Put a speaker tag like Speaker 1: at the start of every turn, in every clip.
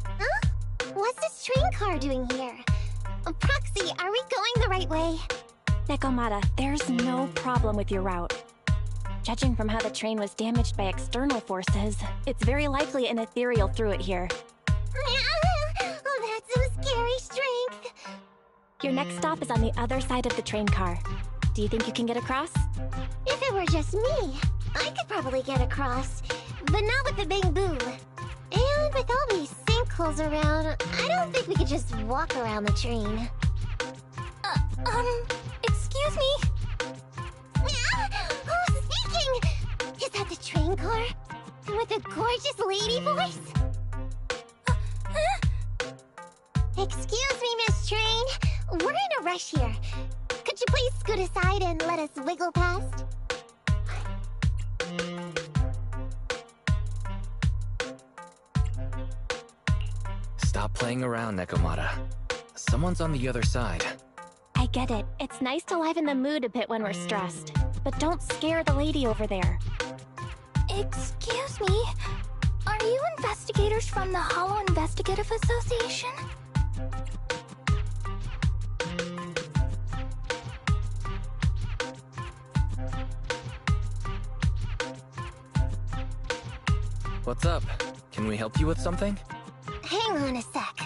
Speaker 1: Huh? What's this train car doing here? Proxy, are we going the right way?
Speaker 2: Nekomata, there's no problem with your route. Judging from how the train was damaged by external forces, it's very likely an ethereal threw it here.
Speaker 1: Oh, that's some scary strength.
Speaker 2: Your next stop is on the other side of the train car. Do you think you can get across?
Speaker 1: If it were just me, I could probably get across. But not with the bamboo. And with all these sinkholes around, I don't think we could just walk around the train.
Speaker 3: Excuse me?
Speaker 1: Who's speaking? Is that the train car? With a gorgeous lady voice? Excuse me, Miss Train. We're in a rush here. Could you please scoot aside and let us wiggle past?
Speaker 4: Stop playing around, Nekomata. Someone's on the other side.
Speaker 2: I get it. It's nice to liven the mood a bit when we're stressed. But don't scare the lady over there.
Speaker 3: Excuse me? Are you investigators from the Hollow Investigative Association?
Speaker 4: What's up? Can we help you with something?
Speaker 1: Hang on a sec.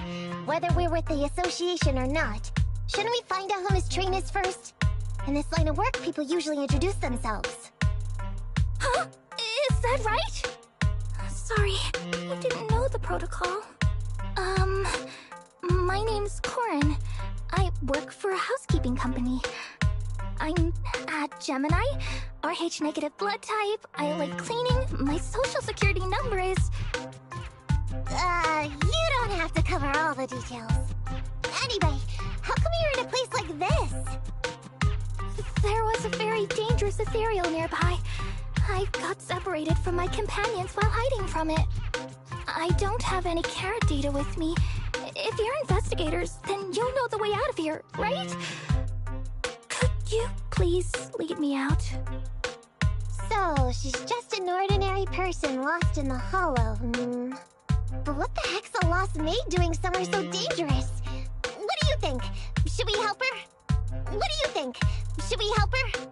Speaker 1: Whether we're with the association or not, shouldn't we find out who Miss Train is first? In this line of work, people usually introduce themselves.
Speaker 3: Huh? Is that right? Sorry, I didn't know the protocol. My name's Corin. I work for a housekeeping company. I'm a Gemini, RH negative blood type, I like cleaning, my social security number is...
Speaker 1: You don't have to cover all the details. Anyway, how come you're in a place like this?
Speaker 3: There was a very dangerous ethereal nearby. I got separated from my companions while hiding from it. I don't have any carrot data with me. If you're investigators, then you'll know the way out of here, right? Could you please lead me out?
Speaker 1: So, she's just an ordinary person lost in the Hollow, But what the heck's a lost maid doing somewhere so dangerous? What do you think? Should we help her? What do you think? Should we help her?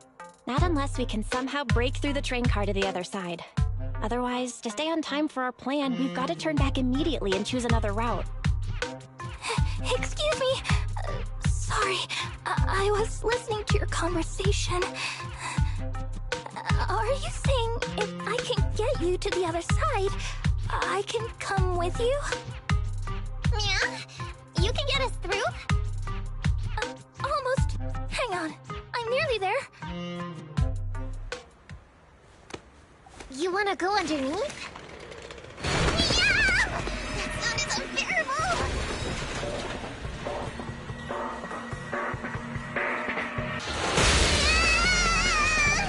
Speaker 2: Not unless we can somehow break through the train car to the other side. Otherwise, to stay on time for our plan, we've got to turn back immediately and choose another route.
Speaker 3: Excuse me! Sorry, I was listening to your conversation. Are you saying if I can get you to the other side, I can come with you?
Speaker 1: Yeah? You can get us through?
Speaker 3: Almost. Hang on, I'm nearly there.
Speaker 1: You wanna go underneath? Yeah! That sound is unbearable!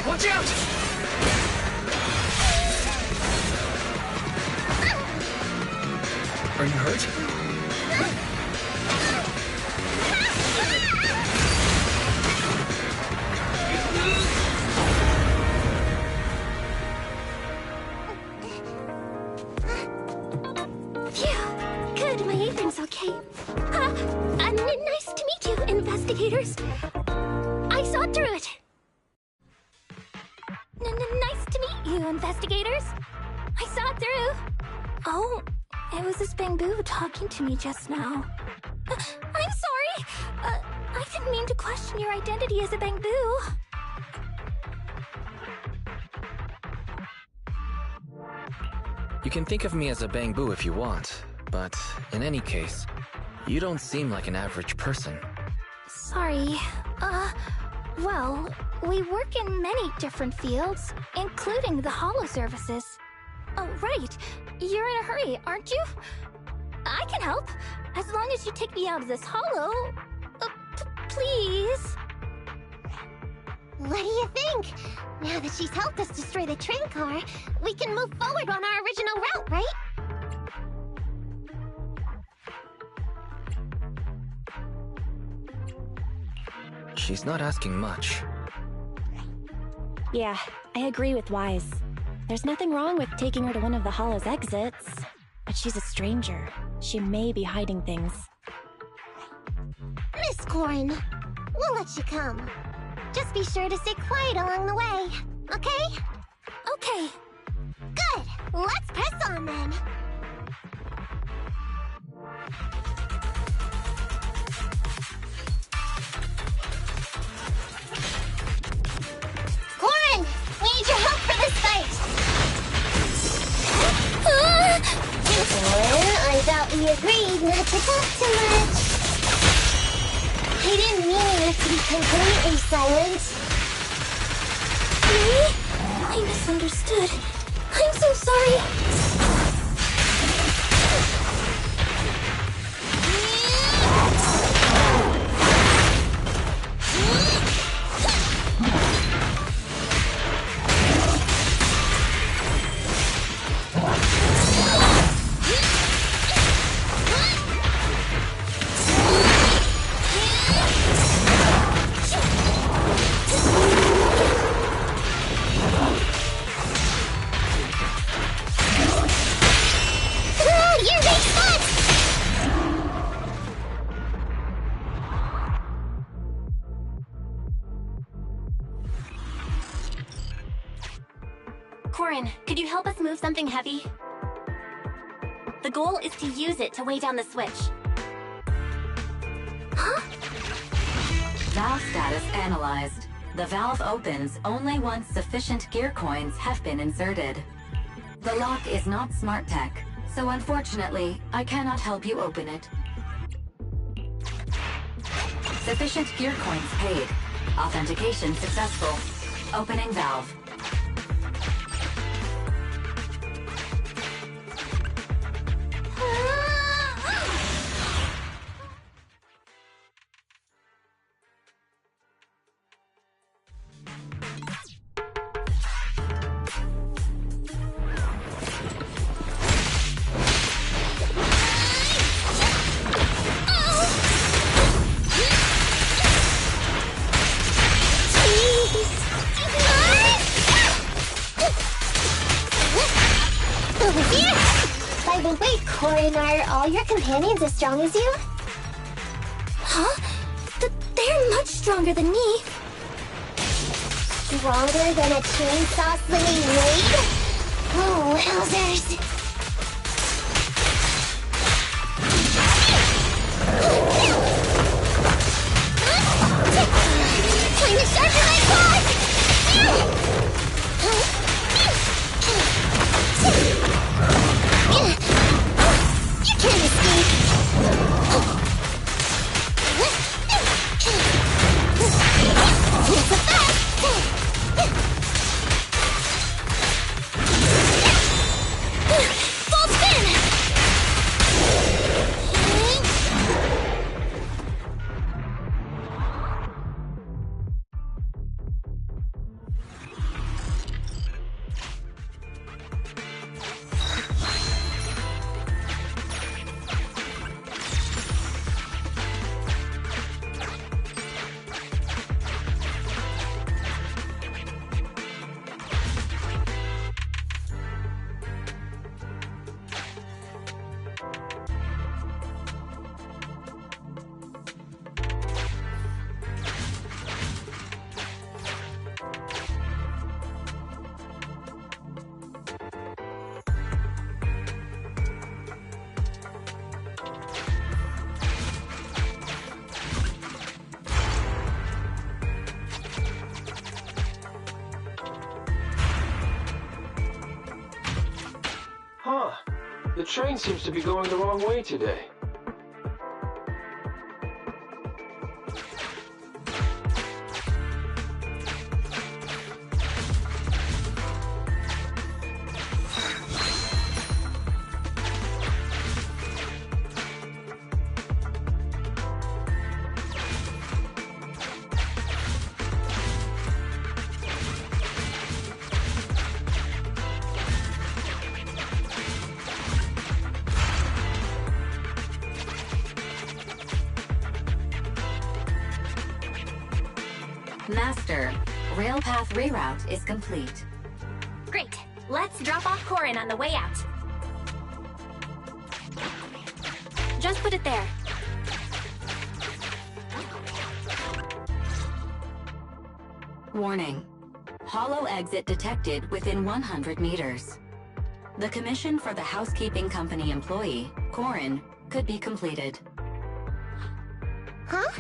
Speaker 4: Watch out! Are you hurt?
Speaker 3: Phew. Good, my apron's okay. Nice to meet you, investigators. I saw through it. Nice to meet you, investigators. I saw it through. Oh, it was this bamboo talking to me just now. I'm sorry. I didn't mean to question your identity as a bamboo.
Speaker 4: You can think of me as a bamboo if you want, but in any case, you don't seem like an average person.
Speaker 3: Sorry. Well, we work in many different fields, including the Hollow services. Oh, right. You're in a hurry, aren't you? I can help, as long as you take me out of this Hollow. Please.
Speaker 1: What do you think? Now that she's helped us destroy the train car, we can move forward on our original route, right?
Speaker 4: She's not asking much.
Speaker 2: Yeah, I agree with Wise. There's nothing wrong with taking her to one of the Hollow's exits. But she's a stranger. She may be hiding things.
Speaker 1: Miss Corrin, we'll let you come. Just be sure to stay quiet along the way, okay?
Speaker 3: Okay.
Speaker 1: Good! Let's press on then! Corrin! We need your help for this fight! I thought we agreed not to talk too much. I didn't mean you to be completely silent.
Speaker 3: Really? I misunderstood. I'm so sorry.
Speaker 2: Corrin, could you help us move something heavy? The goal is to use it to weigh down the switch.
Speaker 3: Huh?
Speaker 5: Valve status analyzed. The valve opens only once sufficient gear coins have been inserted. The lock is not smart tech, so unfortunately, I cannot help you open it. Sufficient gear coins paid. Authentication successful. Opening valve.
Speaker 1: Over here! By the way, Corrin, are all your companions as strong as you?
Speaker 3: Huh? They're much stronger than me.
Speaker 1: Stronger than a chainsaw slinging blade? Oh, wowzers! Time to sharpen my claws! You can't escape! It's a fact! Full spin!
Speaker 6: Huh. The train seems to be going the wrong way today.
Speaker 5: Master, rail path reroute is complete.
Speaker 2: Great. Let's drop off Corrin on the way out.
Speaker 5: Warning. Hollow exit detected within 100 meters. The commission for the housekeeping company employee, Corin, could be completed.
Speaker 1: Huh?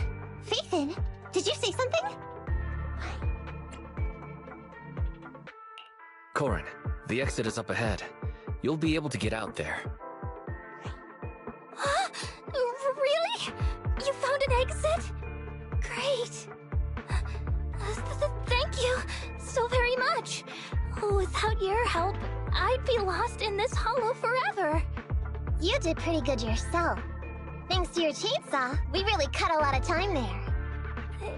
Speaker 1: Phaethon, did you say something?
Speaker 4: Corin, the exit is up ahead. You'll be able to get out there.
Speaker 3: Huh? Really? You found an exit? Great. Thank you so very much. Without your help, I'd be lost in this hollow forever.
Speaker 1: You did pretty good yourself. Thanks to your chainsaw, we really cut a lot of time there.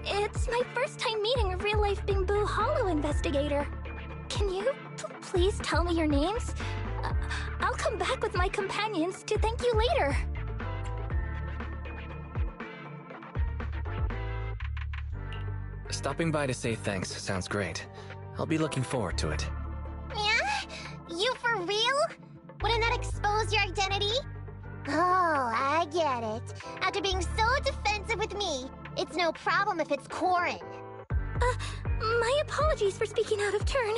Speaker 3: It's my first time meeting a real-life Bing-Boo Hollow investigator. Can you please tell me your names? I'll come back with my companions to thank you later.
Speaker 4: Stopping by to say thanks sounds great. I'll be looking forward to it.
Speaker 1: Yeah? You for real? Wouldn't that expose your identity? Oh, I get it. After being so defensive with me, it's no problem if it's Corin.
Speaker 3: My apologies for speaking out of turn.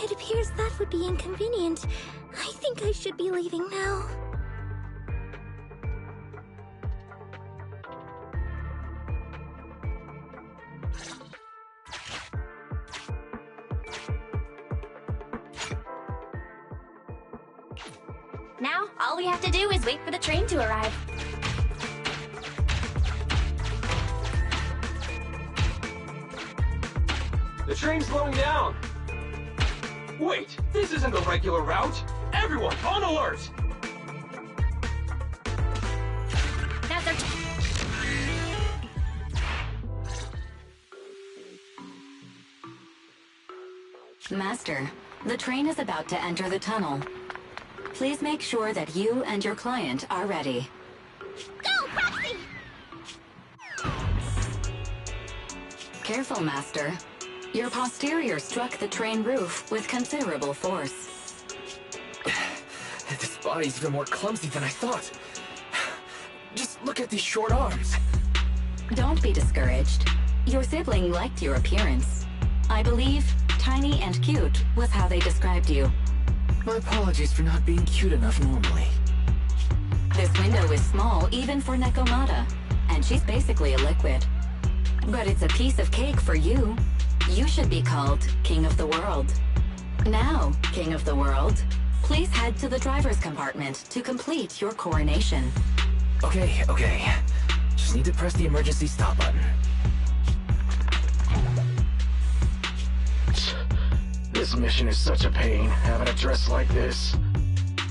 Speaker 3: It appears that would be inconvenient. I think I should be leaving now.
Speaker 2: Now, all we have to do is wait for the train to arrive.
Speaker 6: The train's slowing down. Wait, this isn't the regular route. Everyone, on alert!
Speaker 2: That's our...
Speaker 5: Master, the train is about to enter the tunnel. Please make sure that you and your client are ready.
Speaker 1: Go, Proxy!
Speaker 5: Careful, Master. Your posterior struck the train roof with considerable force.
Speaker 4: This body's even more clumsy than I thought. Just look at these short arms.
Speaker 5: Don't be discouraged. Your sibling liked your appearance. I believe tiny and cute was how they described you.
Speaker 4: My apologies for not being cute enough normally.
Speaker 5: This window is small even for Nekomata, and she's basically a liquid. But it's a piece of cake for you. You should be called King of the World. Now, King of the World, please head to the driver's compartment to complete your coronation.
Speaker 4: Okay. Just need to press the emergency stop button.
Speaker 6: This mission is such a pain, having a dress like this.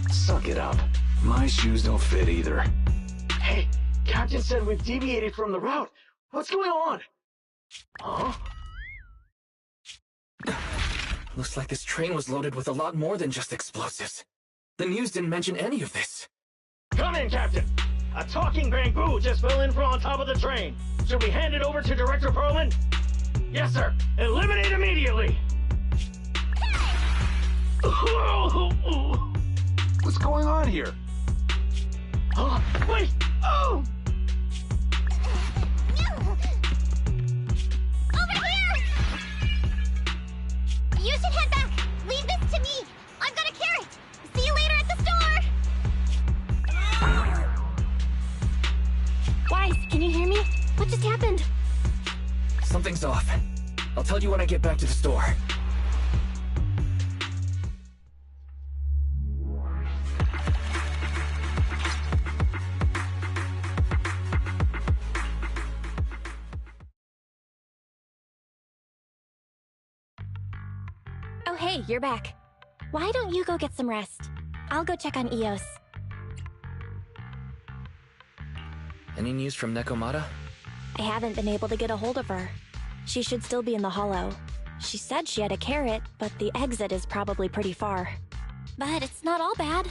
Speaker 6: Suck it up. My shoes don't fit either. Hey, Captain said we've deviated from the route. What's going on? Huh?
Speaker 4: Looks like this train was loaded with a lot more than just explosives. The news didn't mention any of this.
Speaker 6: Come in, Captain. A talking Bang-Boo just fell in from on top of the train. Should we hand it over to Director Perlman? Yes, sir. Eliminate immediately. What's going on here? Wait! Oh!
Speaker 1: Over here! You should head back. Leave this to me. I've got a carrot. See you later at the store.
Speaker 2: Wise, can you hear me? What just happened?
Speaker 4: Something's off. I'll tell you when I get back to the store.
Speaker 2: Oh, hey, you're back. Why don't you go get some rest? I'll go check on Eos.
Speaker 4: Any news from Nekomata?
Speaker 2: I haven't been able to get a hold of her. She should still be in the hollow. She said she had a carrot, but the exit is probably pretty far. But it's not all bad.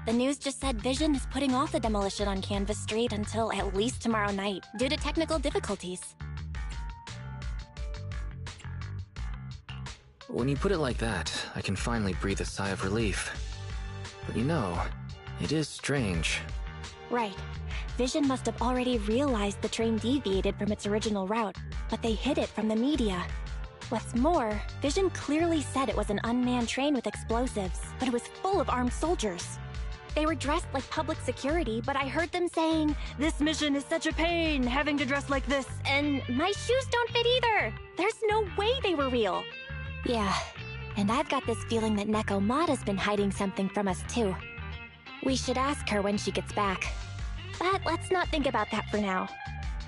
Speaker 2: The news just said Vision is putting off the demolition on Canvas Street until at least tomorrow night, due to technical difficulties.
Speaker 4: When you put it like that, I can finally breathe a sigh of relief. But you know, it is strange.
Speaker 2: Right. Vision must have already realized the train deviated from its original route, but they hid it from the media. What's more, Vision clearly said it was an unmanned train with explosives, but it was full of armed soldiers. They were dressed like public security, but I heard them saying, "This mission is such a pain, having to dress like this," and my shoes don't fit either. There's no way they were real. Yeah, and I've got this feeling that Nekomata's been hiding something from us too. We should ask her when she gets back. But let's not think about that for now.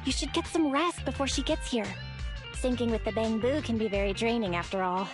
Speaker 2: You should get some rest before she gets here. Syncing with the Bangbu can be very draining after all.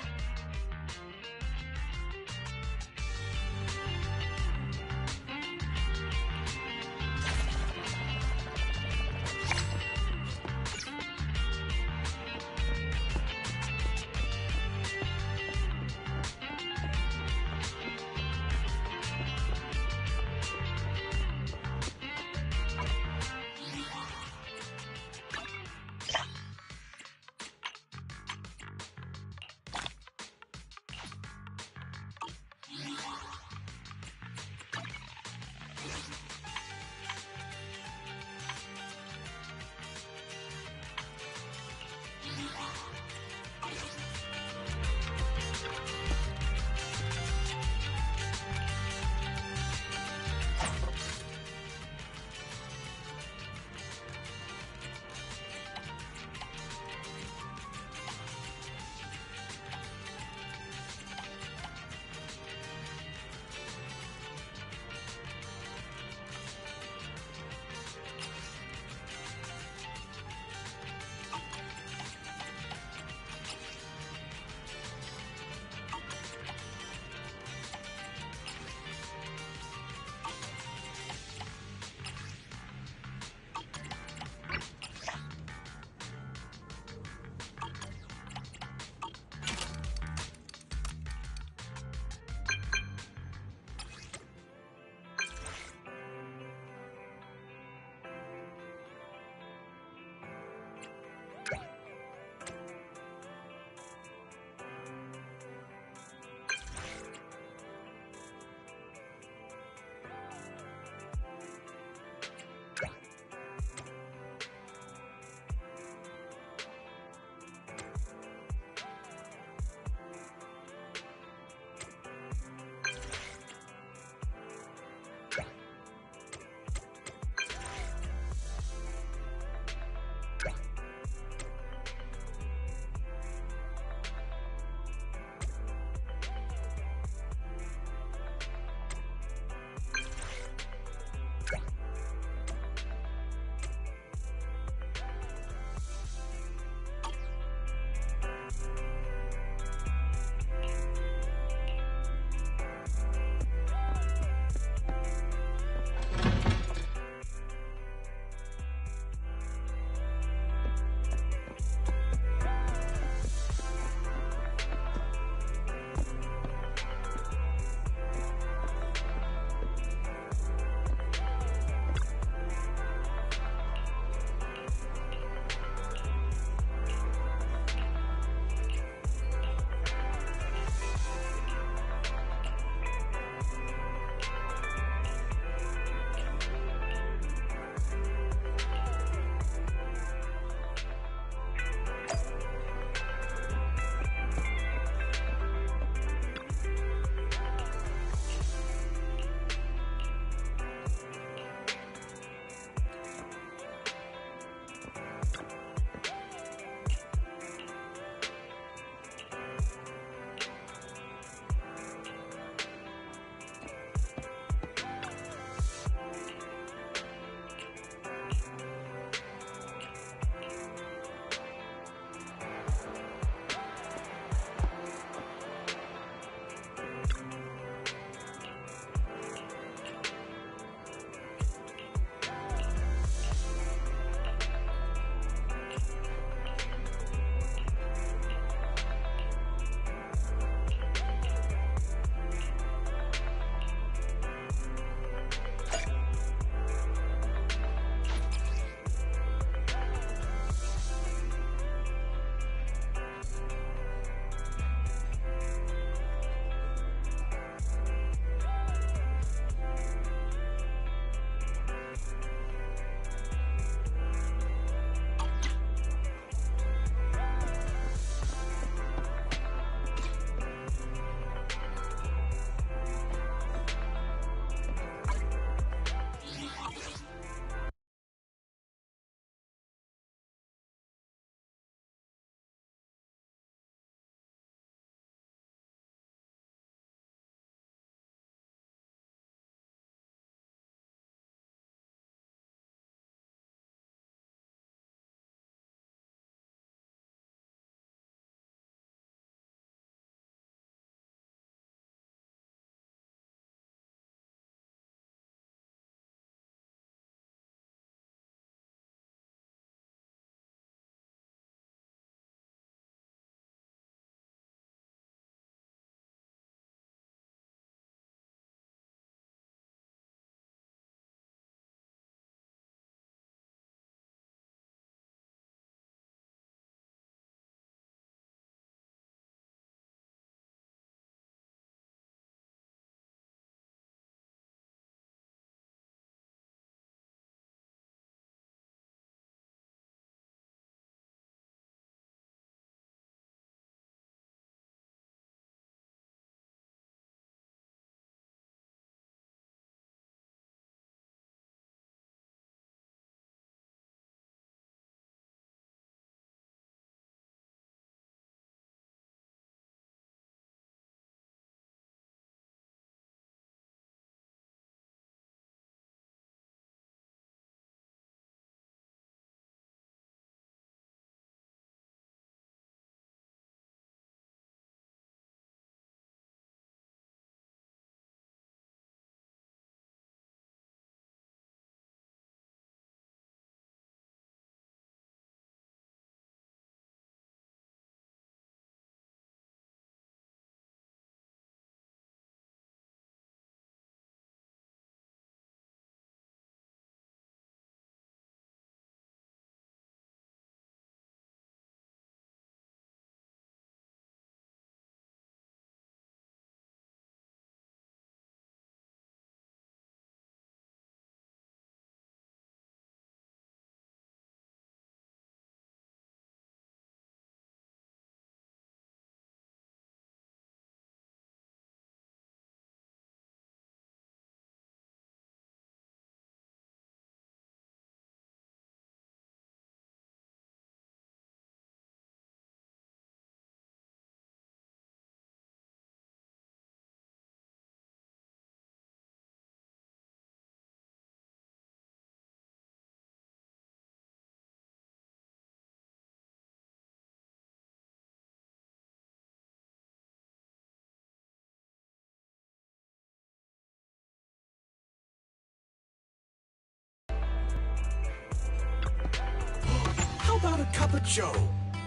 Speaker 7: a cup of joe?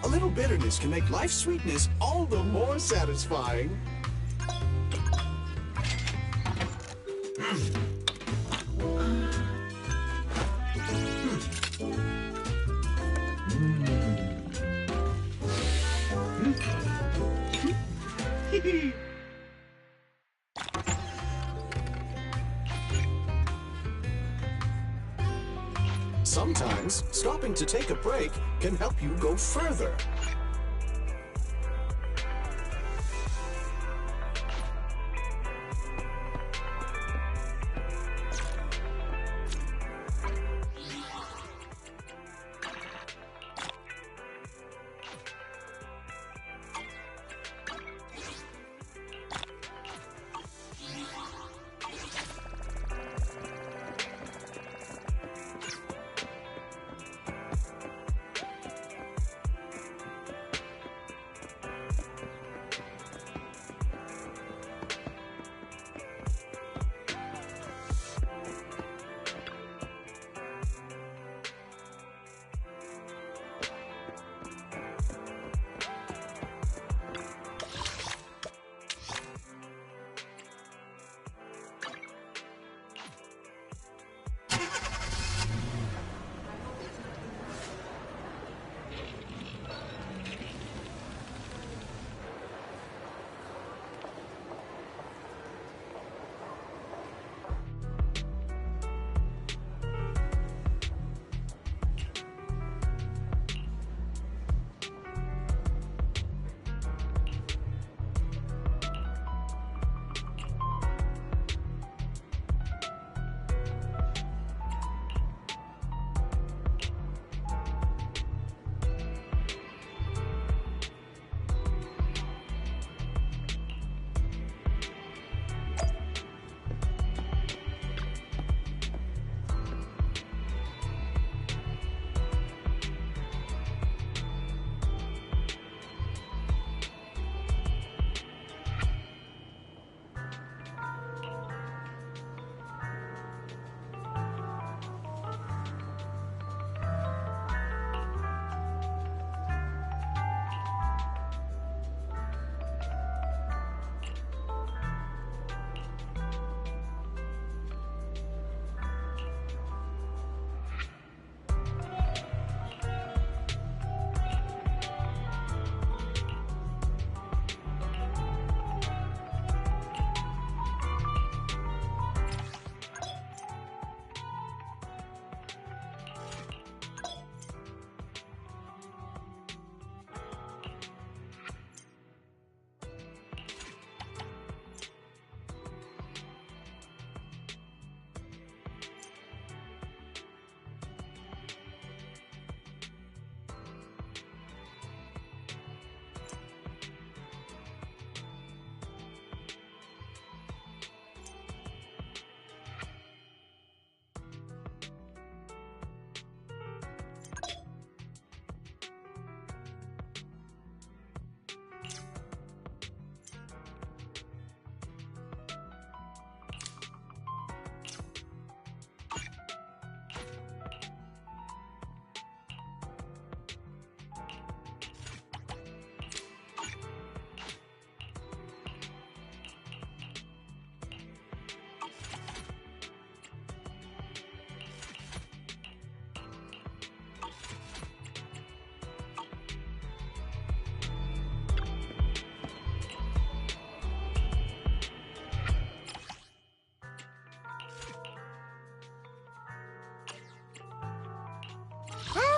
Speaker 7: A little bitterness can make life's sweetness all the more satisfying. Sometimes, stopping to take a break can help you go further.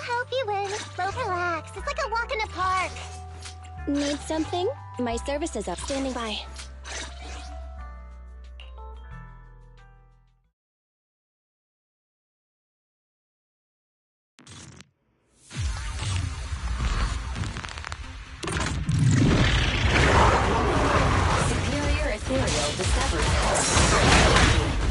Speaker 1: Hope you win. Well, relax. It's like a walk in the park.
Speaker 2: Need something? My service is up. Standing by.
Speaker 5: Superior ethereal discovered.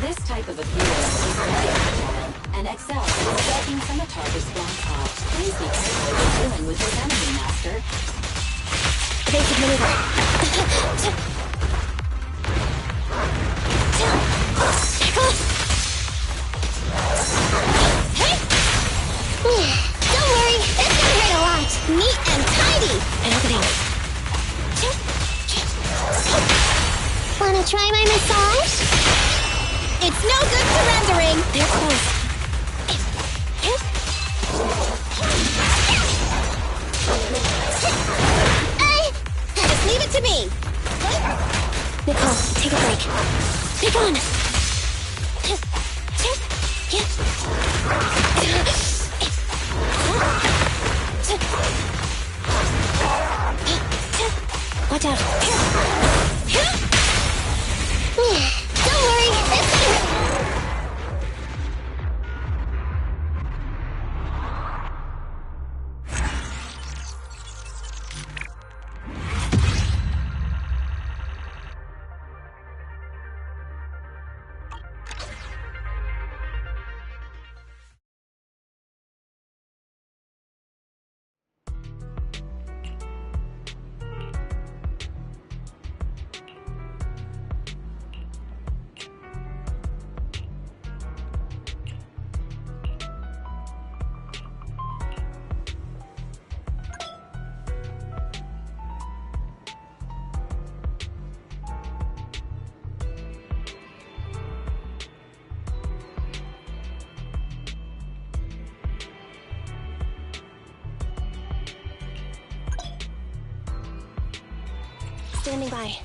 Speaker 5: This type of ethereal is very versatile and excels in striking from a target's blind spot. Please be careful when dealing with his enemy, Master.
Speaker 2: Evasive maneuver.
Speaker 1: Don't worry, it's gonna hit
Speaker 2: down.
Speaker 1: Don't worry, it's gonna...
Speaker 2: Standing by.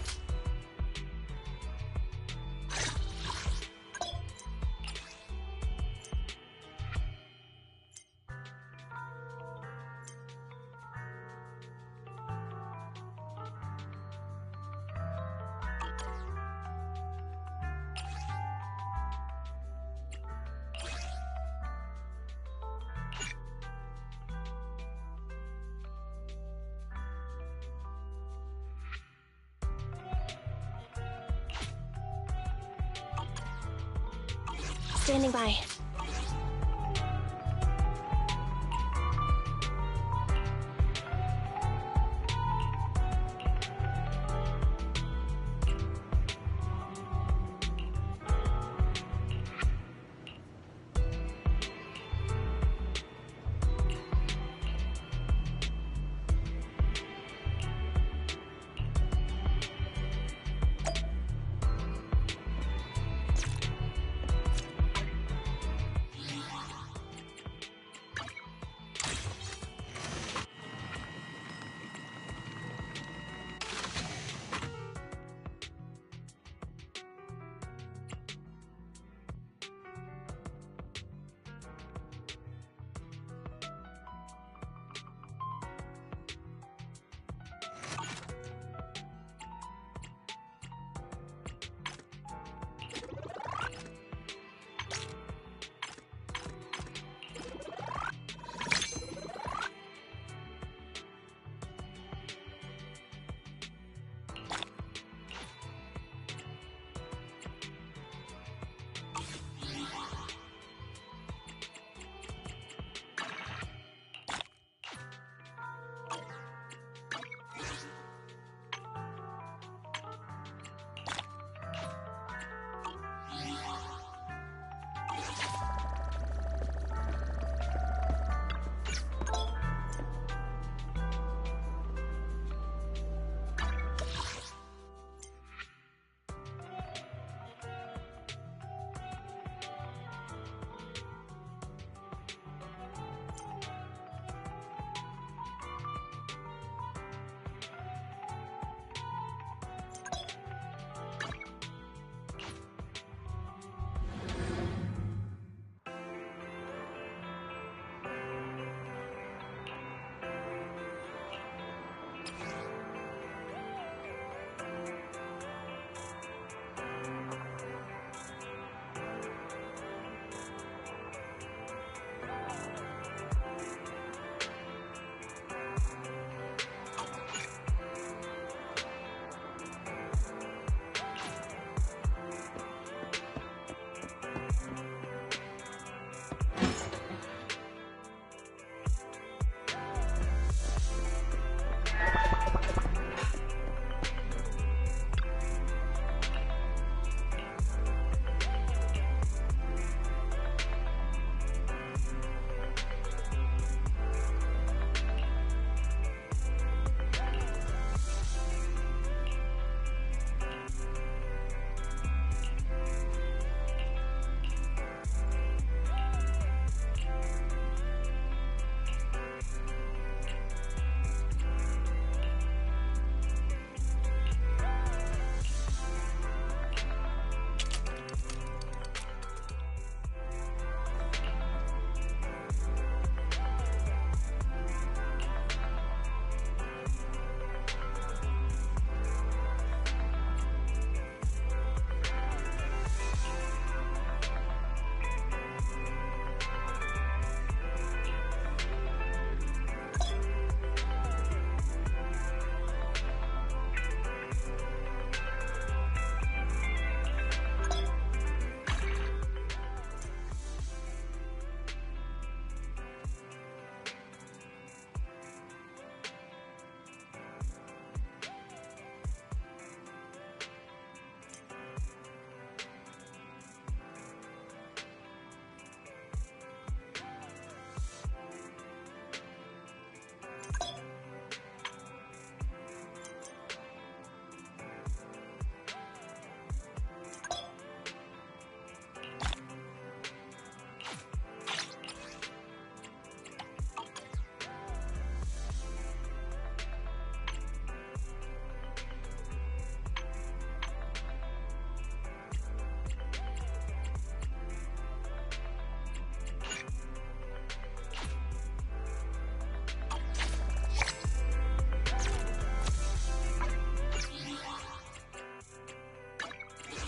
Speaker 2: Standing by.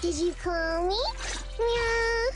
Speaker 1: Did you call me? Meow.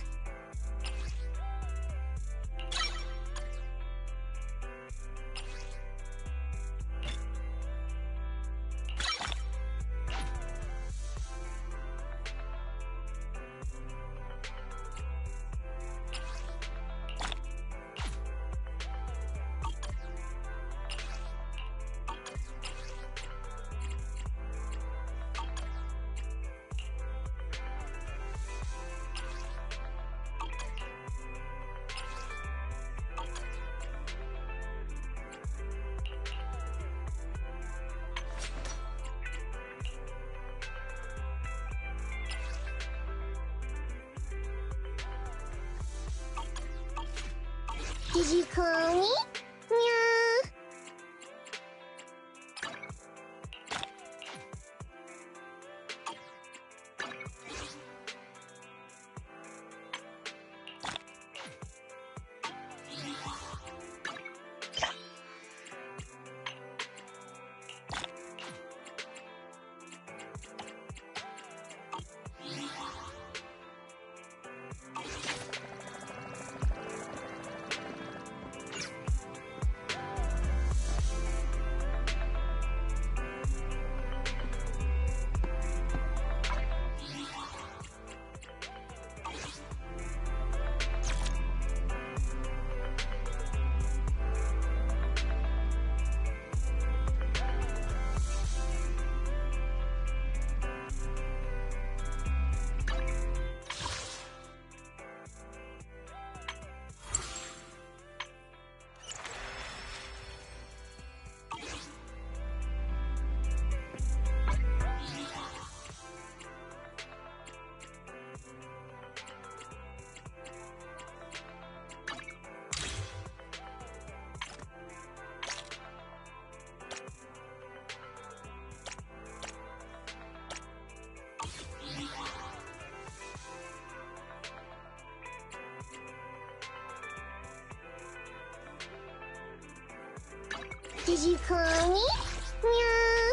Speaker 1: Did you call me? Meow. Did you call me? Meow.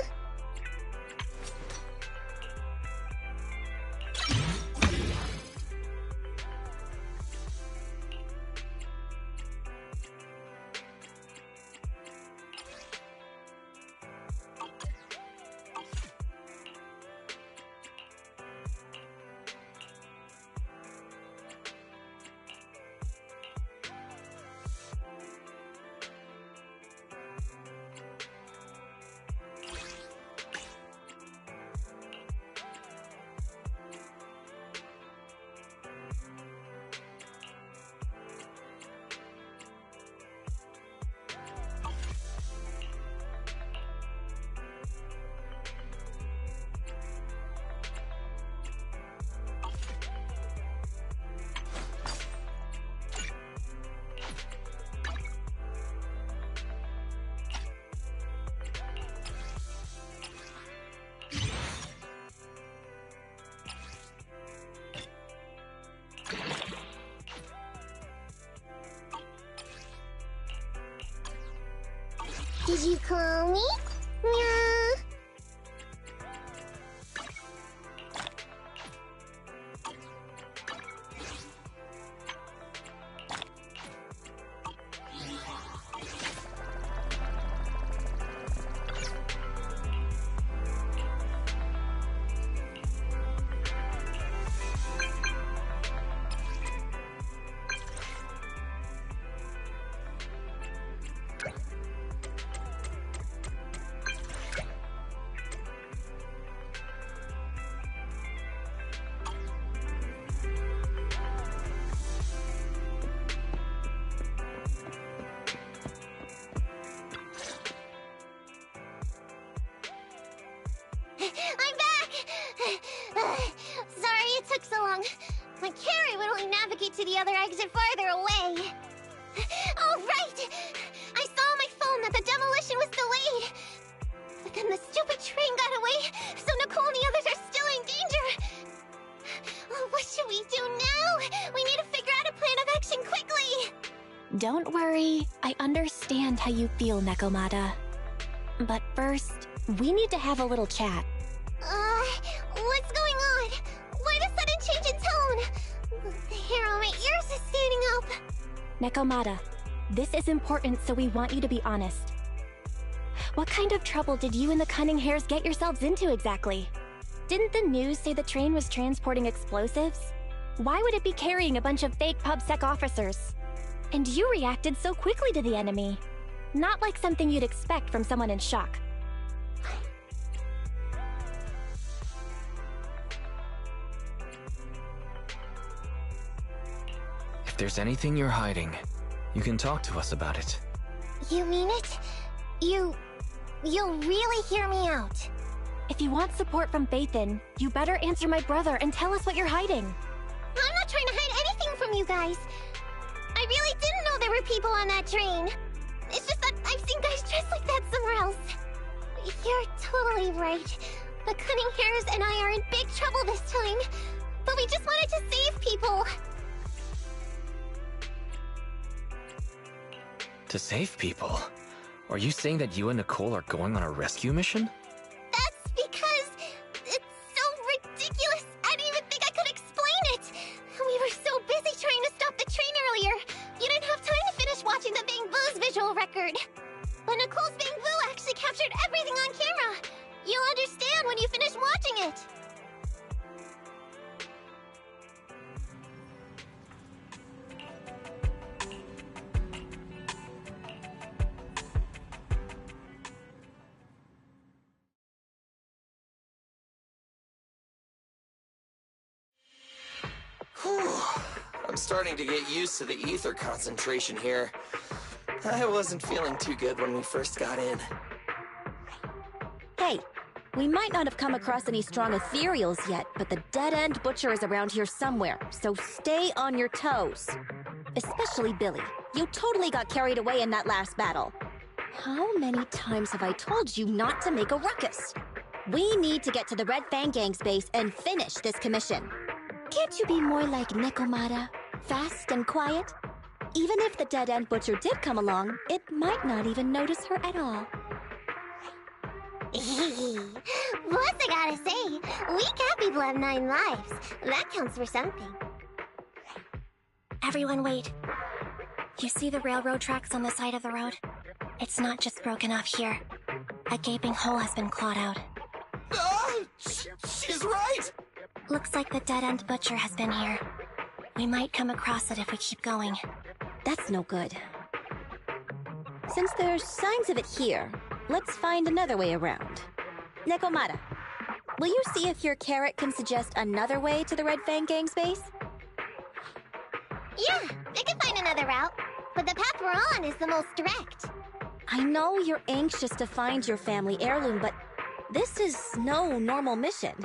Speaker 1: Did you call me? Meow. I'm back! Sorry it took so long. My carry would only navigate to the other exit farther away. Oh, right! I saw on my phone that the demolition was delayed. But then the stupid train got away, so Nicole and the others are still in danger. Oh, what should we do now? We need to figure out a plan of action quickly.
Speaker 2: Don't worry. I understand how you feel, Nekomata. But first, we need to have a little chat.
Speaker 1: What's going on? Why does
Speaker 2: Nekomata, this is important, so we want you to be honest. What kind of trouble did you and the Cunning Hares get yourselves into exactly? Didn't the news say the train was transporting explosives? Why would it be carrying a bunch of fake PubSec officers? And you reacted so quickly to the enemy. Not like something you'd expect from someone in shock.
Speaker 4: If there's anything you're hiding, you can talk to us about it.
Speaker 1: You mean it? You'll really hear me out.
Speaker 2: If you want support from Bathan, you better answer my brother and tell us what you're hiding.
Speaker 1: I'm not trying to hide anything from you guys. I really didn't know there were people on that train. It's just that I've seen guys dressed like that somewhere else. You're totally right. The Cunning Hares and I are in big trouble this time. But we just wanted to save people.
Speaker 4: To save people? Are you saying that you and Nicole are going on a rescue mission?
Speaker 1: That's because it's so ridiculous. I didn't even think I could explain it. We were so busy trying to stop the train earlier. You didn't have time to finish watching the Bang Boo's visual record. But Nicole's Bang Boo actually captured everything on camera. You'll understand when you finish watching it.
Speaker 8: I'm starting to get used to the ether concentration here. I wasn't feeling too good when we first got in.
Speaker 9: Hey, we might not have come across any strong ethereals yet, but the dead-end butcher is around here somewhere, so stay on your toes. Especially Billy. You totally got carried away in that last battle. How many times have I told you not to make a ruckus? We need to get to the Red Fang Gang's base and finish this commission. Can't you be more like Nekomata? Fast and quiet? Even if the dead-end butcher did come along, it might not even notice her at all.
Speaker 1: Plus, I gotta say, we cat people have 9 lives. That counts for something.
Speaker 2: Everyone wait. You see the railroad tracks on the side of the road? It's not just broken off here. A gaping hole has been clawed out.
Speaker 8: Oh, she's right!
Speaker 2: Looks like the dead-end butcher has been here. We might come across it if we keep going.
Speaker 9: That's no good. Since there's signs of it here, let's find another way around. Nekomata, will you see if your carrot can suggest another way to the Red Fang Gang's base?
Speaker 1: Yeah, they can find another route, but the path we're on is the most direct.
Speaker 9: I know you're anxious to find your family heirloom, but this is no normal mission.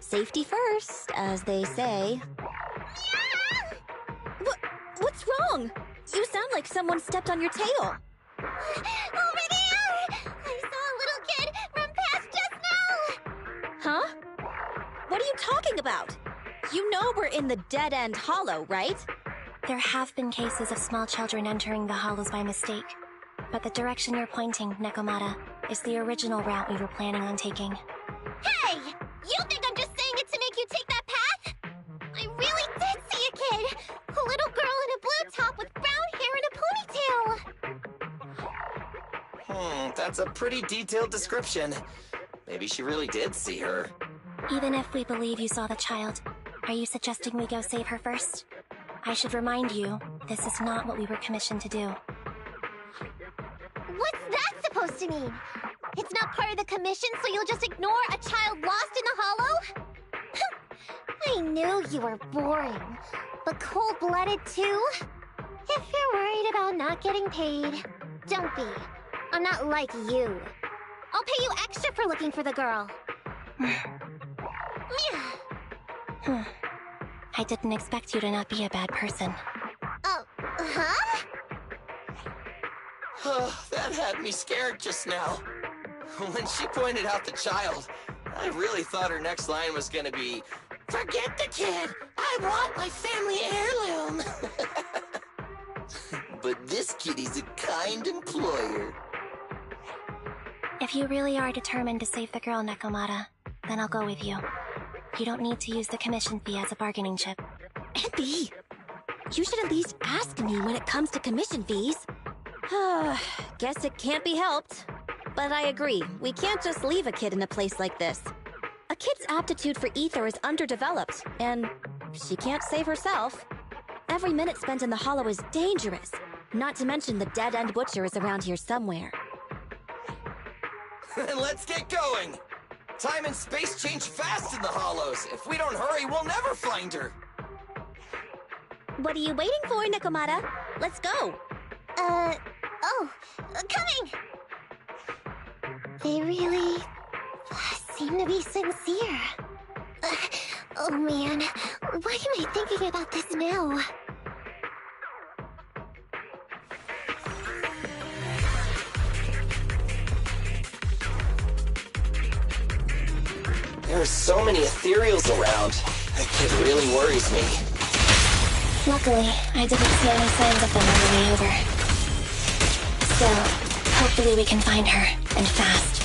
Speaker 9: Safety first, as they say. What's wrong? You sound like someone stepped on your tail.
Speaker 1: Over there! I saw a little kid run past just now!
Speaker 9: Huh? What are you talking about? You know we're in the dead-end hollow, right?
Speaker 2: There have been cases of small children entering the hollows by mistake. But the direction you're pointing, Nekomata, is the original route we were planning on taking.
Speaker 1: Hey! You think I'm just saying it to make you take that path? I really did see a kid! A little girl in a blue top with brown hair and a ponytail!
Speaker 8: That's a pretty detailed description. Maybe she really did see her.
Speaker 2: Even if we believe you saw the child, are you suggesting we go save her first? I should remind you, this is not what we were commissioned to do.
Speaker 1: What's that supposed to mean? It's not part of the commission, so you'll just ignore a child lost in the hollow? I knew you were boring, but cold-blooded too? If you're worried about not getting paid, don't be. I'm not like you. I'll pay you extra for looking for the girl.
Speaker 2: I didn't expect you to not be a bad person.
Speaker 1: Oh, huh?
Speaker 8: That had me scared just now. When she pointed out the child, I really thought her next line was gonna be, "Forget the kid! I want my family heirloom!" But this kitty's a kind employer.
Speaker 2: If you really are determined to save the girl, Nekomata, then I'll go with you. You don't need to use the commission fee as a bargaining chip.
Speaker 9: Andy! You should at least ask me when it comes to commission fees. Guess it can't be helped. But I agree, we can't just leave a kid in a place like this. A kid's aptitude for ether is underdeveloped, and she can't save herself. Every minute spent in the hollow is dangerous, not to mention the dead-end butcher is around here somewhere.
Speaker 8: Let's get going! Time and space change fast in the hollows. If we don't hurry, we'll never find her.
Speaker 9: What are you waiting for, Nekomata? Let's go!
Speaker 1: Coming! They really seem to be sincere. Oh man, why am I thinking about this now?
Speaker 8: There are so many ethereals around. That kid really worries me.
Speaker 2: Luckily, I didn't see any signs of them on the way over. Still, hopefully we can find her, and fast.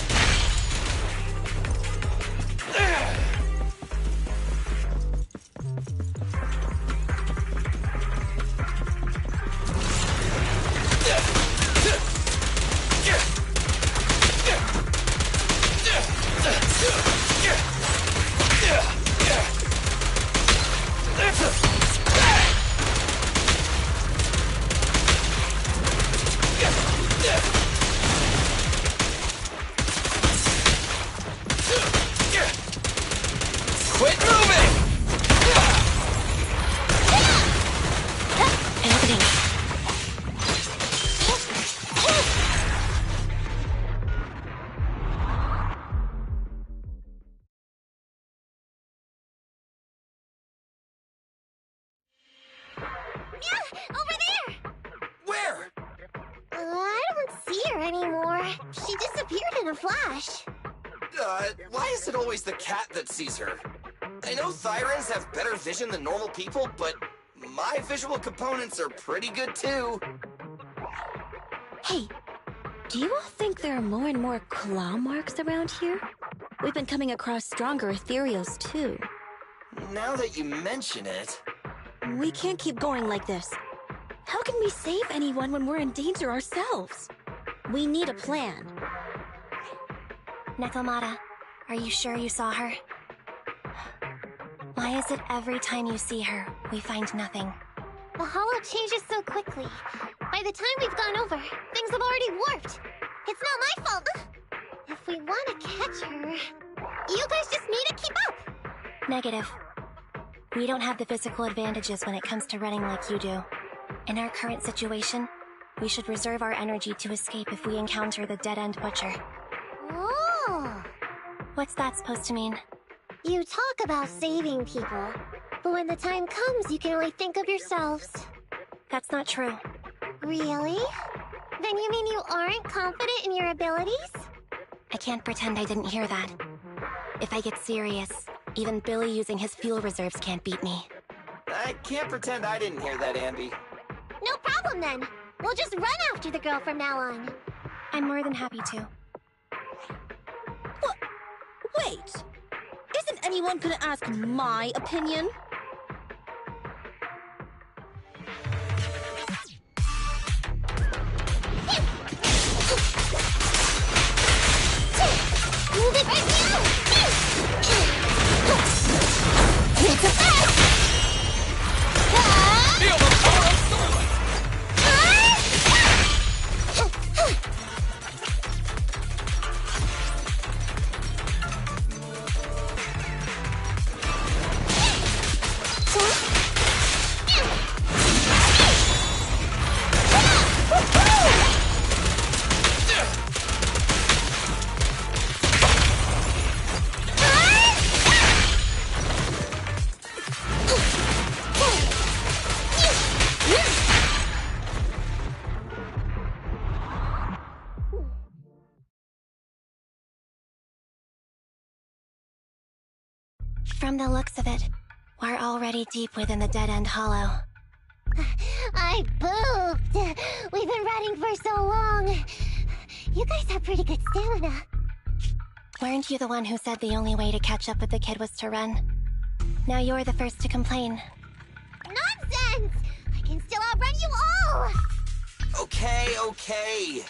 Speaker 8: Quit moving!
Speaker 2: Opening.
Speaker 1: Over there!
Speaker 8: Where?
Speaker 1: I don't see her anymore. She disappeared in a flash.
Speaker 8: Why is it always the cat that sees her? I know Thyrans have better vision than normal people, but my visual components are pretty good too.
Speaker 9: Hey, do you all think there are more and more claw marks around here? We've been coming across stronger ethereals too.
Speaker 8: Now that you mention it...
Speaker 9: We can't keep going like this. How can we save anyone when we're in danger ourselves? We need a plan.
Speaker 2: Nekomata, are you sure you saw her? Why is it every time you see her, we find nothing?
Speaker 1: The hollow changes so quickly. By the time we've gone over, things have already warped. It's not my fault. If we want to catch her, you guys just need to keep up.
Speaker 2: Negative. We don't have the physical advantages when it comes to running like you do. In our current situation, we should reserve our energy to escape if we encounter the dead-end butcher.
Speaker 1: Oh!
Speaker 2: What's that supposed to mean?
Speaker 1: You talk about saving people, but when the time comes, you can only think of yourselves.
Speaker 2: That's not true.
Speaker 1: Really? Then you mean you aren't confident in your abilities?
Speaker 2: I can't pretend I didn't hear that. If I get serious, even Billy using his fuel reserves can't beat me.
Speaker 8: I can't pretend I didn't hear that, Ambi.
Speaker 1: No problem then. We'll just run after the girl from now on.
Speaker 2: I'm more than happy to.
Speaker 9: Wait! Isn't anyone gonna ask my opinion?
Speaker 1: Move it right now! It's a fast!
Speaker 8: Feel the power of Starlight!
Speaker 2: From the looks of it, we're already deep within the dead-end hollow.
Speaker 1: I pooped! We've been running for so long. You guys have pretty good stamina.
Speaker 2: Weren't you the one who said the only way to catch up with the kid was to run? Now you're the first to complain.
Speaker 1: Nonsense! I can still outrun you all!
Speaker 8: Okay.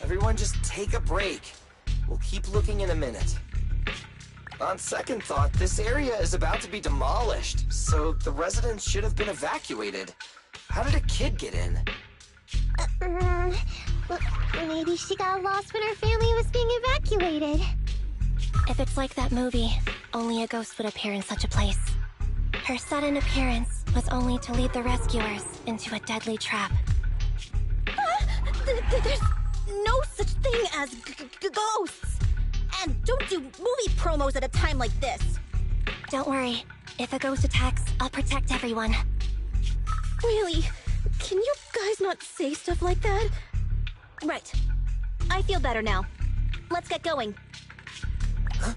Speaker 8: Everyone just take a break. We'll keep looking in a minute. On second thought, this area is about to be demolished, so the residents should have been evacuated. How did a kid get in?
Speaker 1: Maybe she got lost when her family was being evacuated.
Speaker 2: If it's like that movie, only a ghost would appear in such a place. Her sudden appearance was only to lead the rescuers into a deadly trap.
Speaker 9: There's no such thing as ghosts! And don't do movie promos at a time like this!
Speaker 2: Don't worry. If a ghost attacks, I'll protect everyone.
Speaker 9: Really? Can you guys not say stuff like that? Right. I feel better now. Let's get going.
Speaker 8: Huh?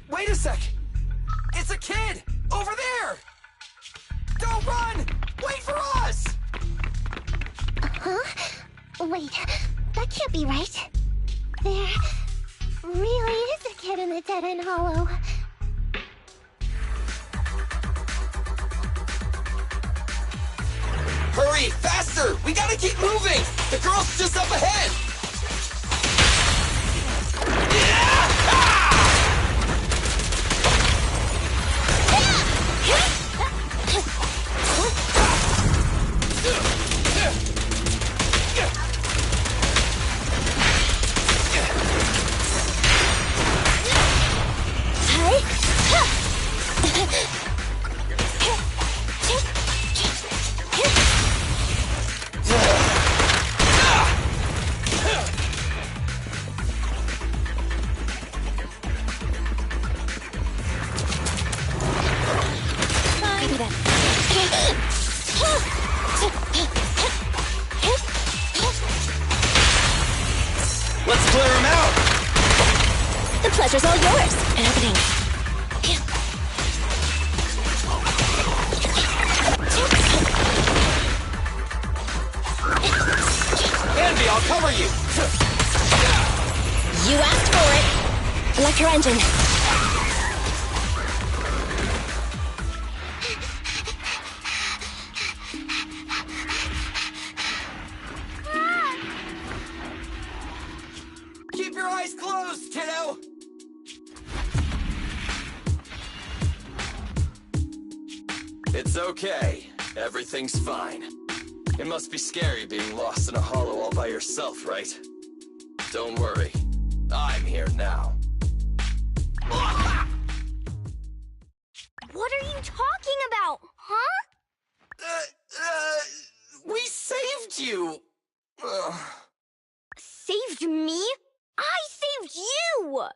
Speaker 8: Wait a sec! It's a kid! Over there! Don't run! Wait for us!
Speaker 1: Huh? Wait, that can't be right. There really is a kid in the dead-end hollow.
Speaker 8: Hurry! Faster! We gotta keep moving! The girl's just up ahead! Let's clear him out!
Speaker 2: The pleasure's all yours. And everything.
Speaker 8: Andy, I'll cover you!
Speaker 2: You asked for it. Electro engine.
Speaker 8: Keep your eyes closed, kiddo! It's okay. Everything's fine. It must be scary being lost in a hollow all by yourself, right? Don't worry. I'm here now.
Speaker 3: What are you talking about, huh?
Speaker 8: We saved you!
Speaker 3: Saved me? I saved you!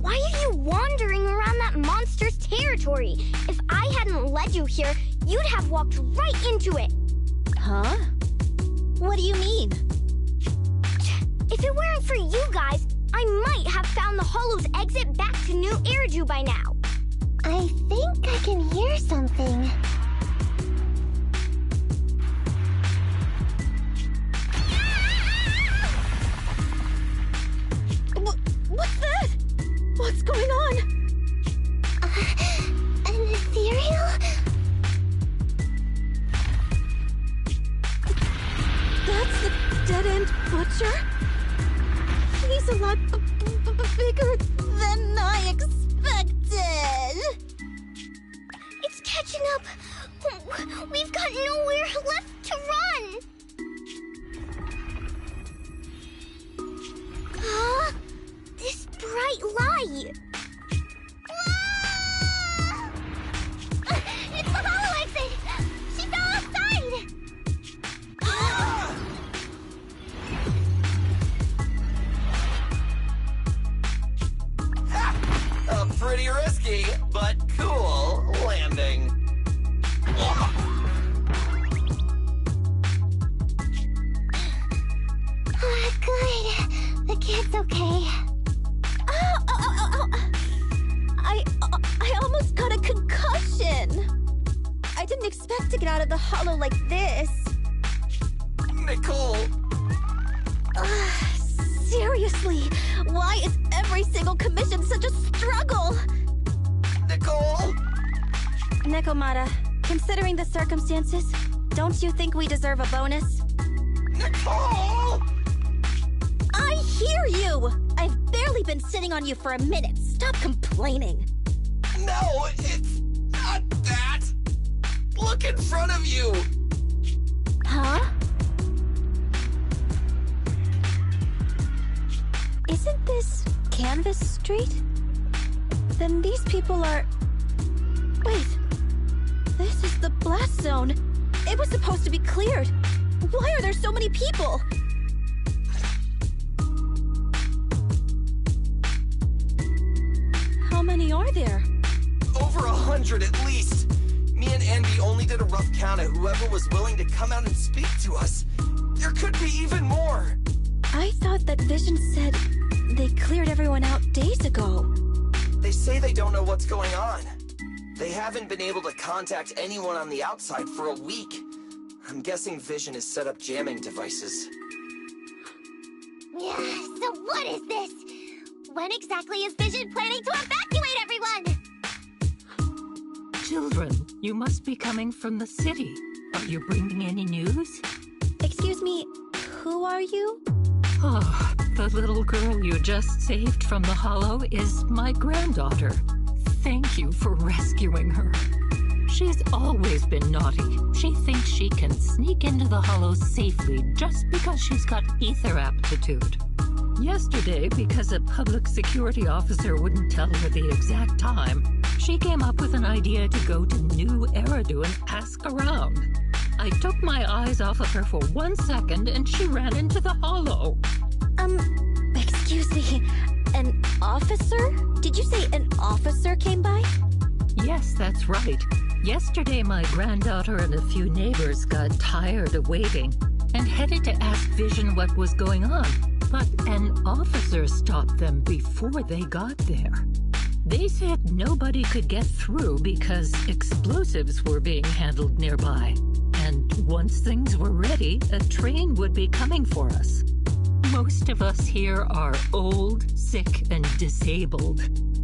Speaker 3: Why are you wandering around that monster's territory? If I hadn't led you here, you'd have walked right into it.
Speaker 9: Huh? What do you mean?
Speaker 3: If it weren't for you guys, I might have found the Hollow's exit back to New Eridu by now.
Speaker 1: I think I can hear something.
Speaker 9: What's that? What's going on?
Speaker 1: An ethereal?
Speaker 9: That's the dead-end butcher? He's a lot bigger than I expected.
Speaker 3: It's catching up. We've got nowhere left to run. Huh? This bright light. Ah! It's the hollow exit. She fell outside.
Speaker 8: Pretty risky, but cool landing.
Speaker 1: Good. The kid's okay.
Speaker 9: I almost got a concussion. I didn't expect to get out of the hollow like this.
Speaker 8: Nicole!
Speaker 9: Seriously, why is every single commission such a struggle?
Speaker 8: Nicole!
Speaker 9: Nekomata, considering the circumstances, Don't you think we deserve a bonus?
Speaker 8: Nicole!
Speaker 9: I hear you! I've barely been sitting on you for a minute. Stop complaining.
Speaker 8: No, it's not that. Look in front of you.
Speaker 9: Huh? Isn't this Canvas Street? Then these people are... Wait. This is the blast zone. It was supposed to be cleared. Why are there so many people? How many are there?
Speaker 8: Over 100 at least. Me and Andy only did a rough count of whoever was willing to come out and speak to us. There could be even more.
Speaker 9: I thought that Vision said they cleared everyone out days ago.
Speaker 8: They say they don't know what's going on. They haven't been able to contact anyone on the outside for a week. I'm guessing Vision has set up jamming devices.
Speaker 1: Yeah, so what is this? When exactly is Vision planning to evacuate everyone?
Speaker 10: Children, you must be coming from the city. Are you bringing any news?
Speaker 9: Excuse me, who are you?
Speaker 10: Oh, the little girl you just saved from the Hollow is my granddaughter. Thank you for rescuing her. She's always been naughty. She thinks she can sneak into the Hollow safely just because she's got ether aptitude. Yesterday, because a public security officer wouldn't tell her the exact time, she came up with an idea to go to New Eridu and ask around. I took my eyes off of her for 1 second and she ran into the Hollow.
Speaker 9: Excuse me, an officer? Did you say an officer came by?
Speaker 10: Yes, that's right. Yesterday, my granddaughter and a few neighbors got tired of waiting and headed to ask Vision what was going on. But an officer stopped them before they got there. They said nobody could get through because explosives were being handled nearby. And once things were ready, a train would be coming for us. Most of us here are old, sick, and disabled.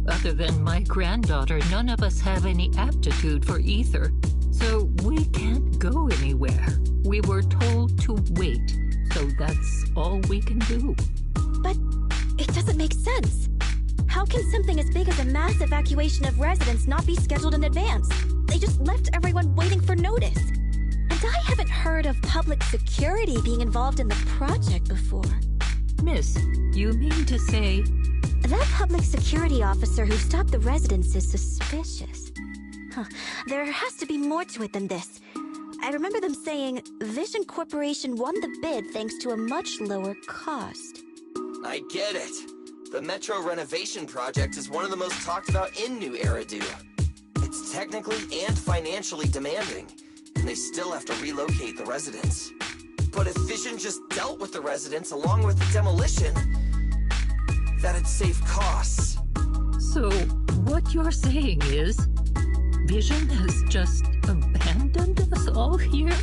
Speaker 10: Other than my granddaughter, none of us have any aptitude for ether. So we can't go anywhere. We were told to wait. So that's all we can do.
Speaker 9: But it doesn't make sense. How can something as big as a mass evacuation of residents not be scheduled in advance? They just left everyone waiting for notice. And I haven't heard of public security being involved in the project before.
Speaker 10: Miss, you mean to say...
Speaker 9: That public security officer who stopped the residents is suspicious. There has to be more to it than this. I remember them saying Vision Corporation won the bid thanks to a much lower cost.
Speaker 8: I get it. The Metro renovation project is one of the most talked about in New Eridu. It's technically and financially demanding, and they still have to relocate the residents. But if Vision just dealt with the residents along with the demolition, that'd save costs.
Speaker 10: So, what you're saying is, Vision has just abandoned us all here?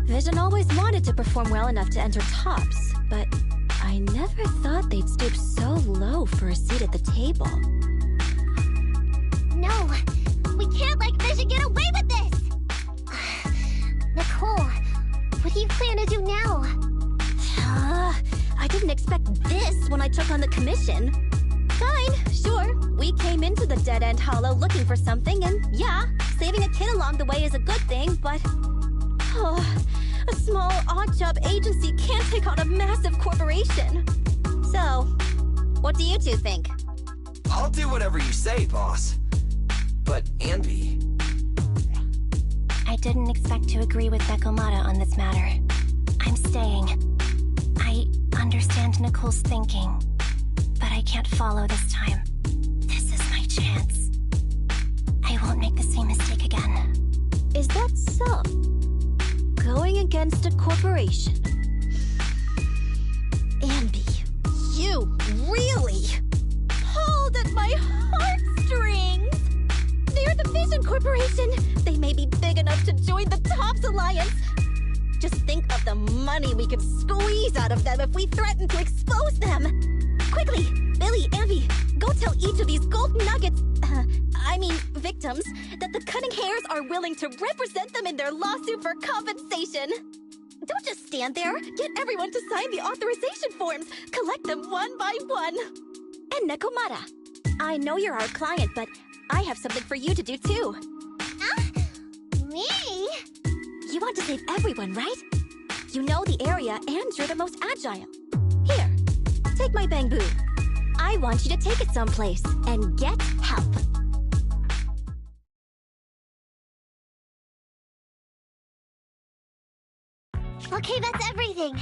Speaker 9: Vision always wanted to perform well enough to enter tops, but I never thought they'd stoop so low for a seat at the table.
Speaker 1: No, we can't let Vision get away with this! Nicole, what do you plan to do now?
Speaker 9: I didn't expect this when I took on the commission. Fine, sure. We came into the dead-end hollow looking for something, and yeah, saving a kid along the way is a good thing, but... a small, odd-job agency can't take on a massive corporation. So, what do you two think?
Speaker 8: I'll do whatever you say, boss. But, Anby...
Speaker 2: I didn't expect to agree with Dekomata on this matter. I'm staying. I understand Nicole's thinking, but I can't follow this time. This is my chance. I won't make the same mistake again.
Speaker 9: Is that so? Going against a corporation. Anby, you really pulled at my heartstrings! They're the Vision Corporation! They may be big enough to join the TOPS Alliance! Just think of the money we could squeeze out of them if we threaten to expose them! Quickly, Billy, Anby, go tell each of these gold nuggets... I mean victims, that the Cunning Hares are willing to represent them in their lawsuit for compensation. Don't just stand there. Get everyone to sign the authorization forms. Collect them one by one. And Nekomata, I know you're our client, but I have something for you to do too.
Speaker 1: Me?
Speaker 9: You want to save everyone, right? You know the area and you're the most agile. Here, take my bamboo. I want you to take it someplace and get help.
Speaker 1: Okay, that's everything.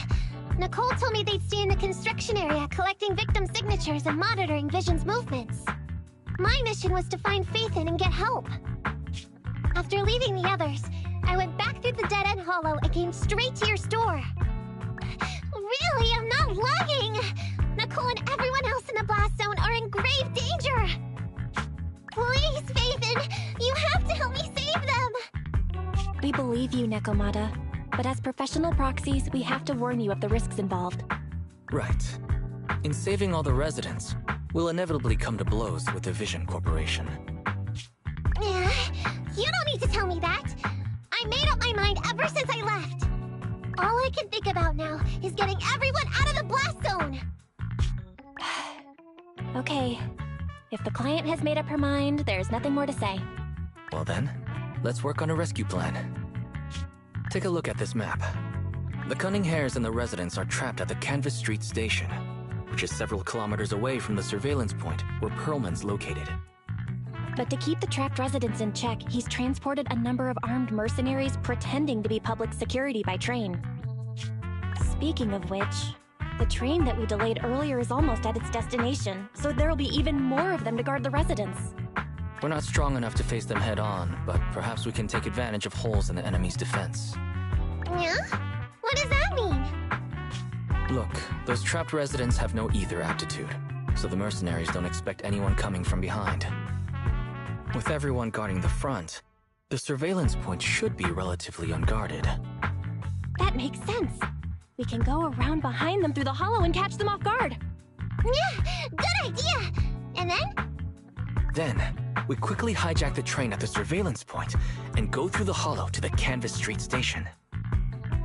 Speaker 1: Nicole told me they'd stay in the construction area collecting victim signatures and monitoring Vision's movements. My mission was to find Faithin and get help. After leaving the others, I went back through the dead-end hollow and came straight to your store. Really, I'm not lying! Nicole and everyone else in the blast zone are in grave danger! Please, Faithin, you have to help me save them!
Speaker 2: We believe you, Nekomata. But as professional proxies, we have to warn you of the risks involved.
Speaker 4: Right. In saving all the residents, we'll inevitably come to blows with the Vision Corporation.
Speaker 1: You don't need to tell me that! I made up my mind ever since I left! All I can think about now is getting everyone out of the blast zone!
Speaker 2: Okay. If the client has made up her mind, there's nothing more to say.
Speaker 4: Well then, let's work on a rescue plan. Take a look at this map. The Cunning Hares and the residents are trapped at the Canvas Street station, which is several kilometers away from the surveillance point where Perlman's located.
Speaker 2: But to keep the trapped residents in check, he's transported a number of armed mercenaries pretending to be public security by train. Speaking of which, the train that we delayed earlier is almost at its destination, so there'll be even more of them to guard the residents.
Speaker 4: We're not strong enough to face them head-on, but perhaps we can take advantage of holes in the enemy's defense.
Speaker 1: Yeah? What does that mean?
Speaker 4: Look, those trapped residents have no ether aptitude, so the mercenaries don't expect anyone coming from behind. With everyone guarding the front, the surveillance point should be relatively unguarded.
Speaker 2: That makes sense. We can go around behind them through the hollow and catch them off guard.
Speaker 1: Yeah, good idea! And then?
Speaker 4: Then, we quickly hijack the train at the surveillance point and go through the hollow to the Canvas Street station.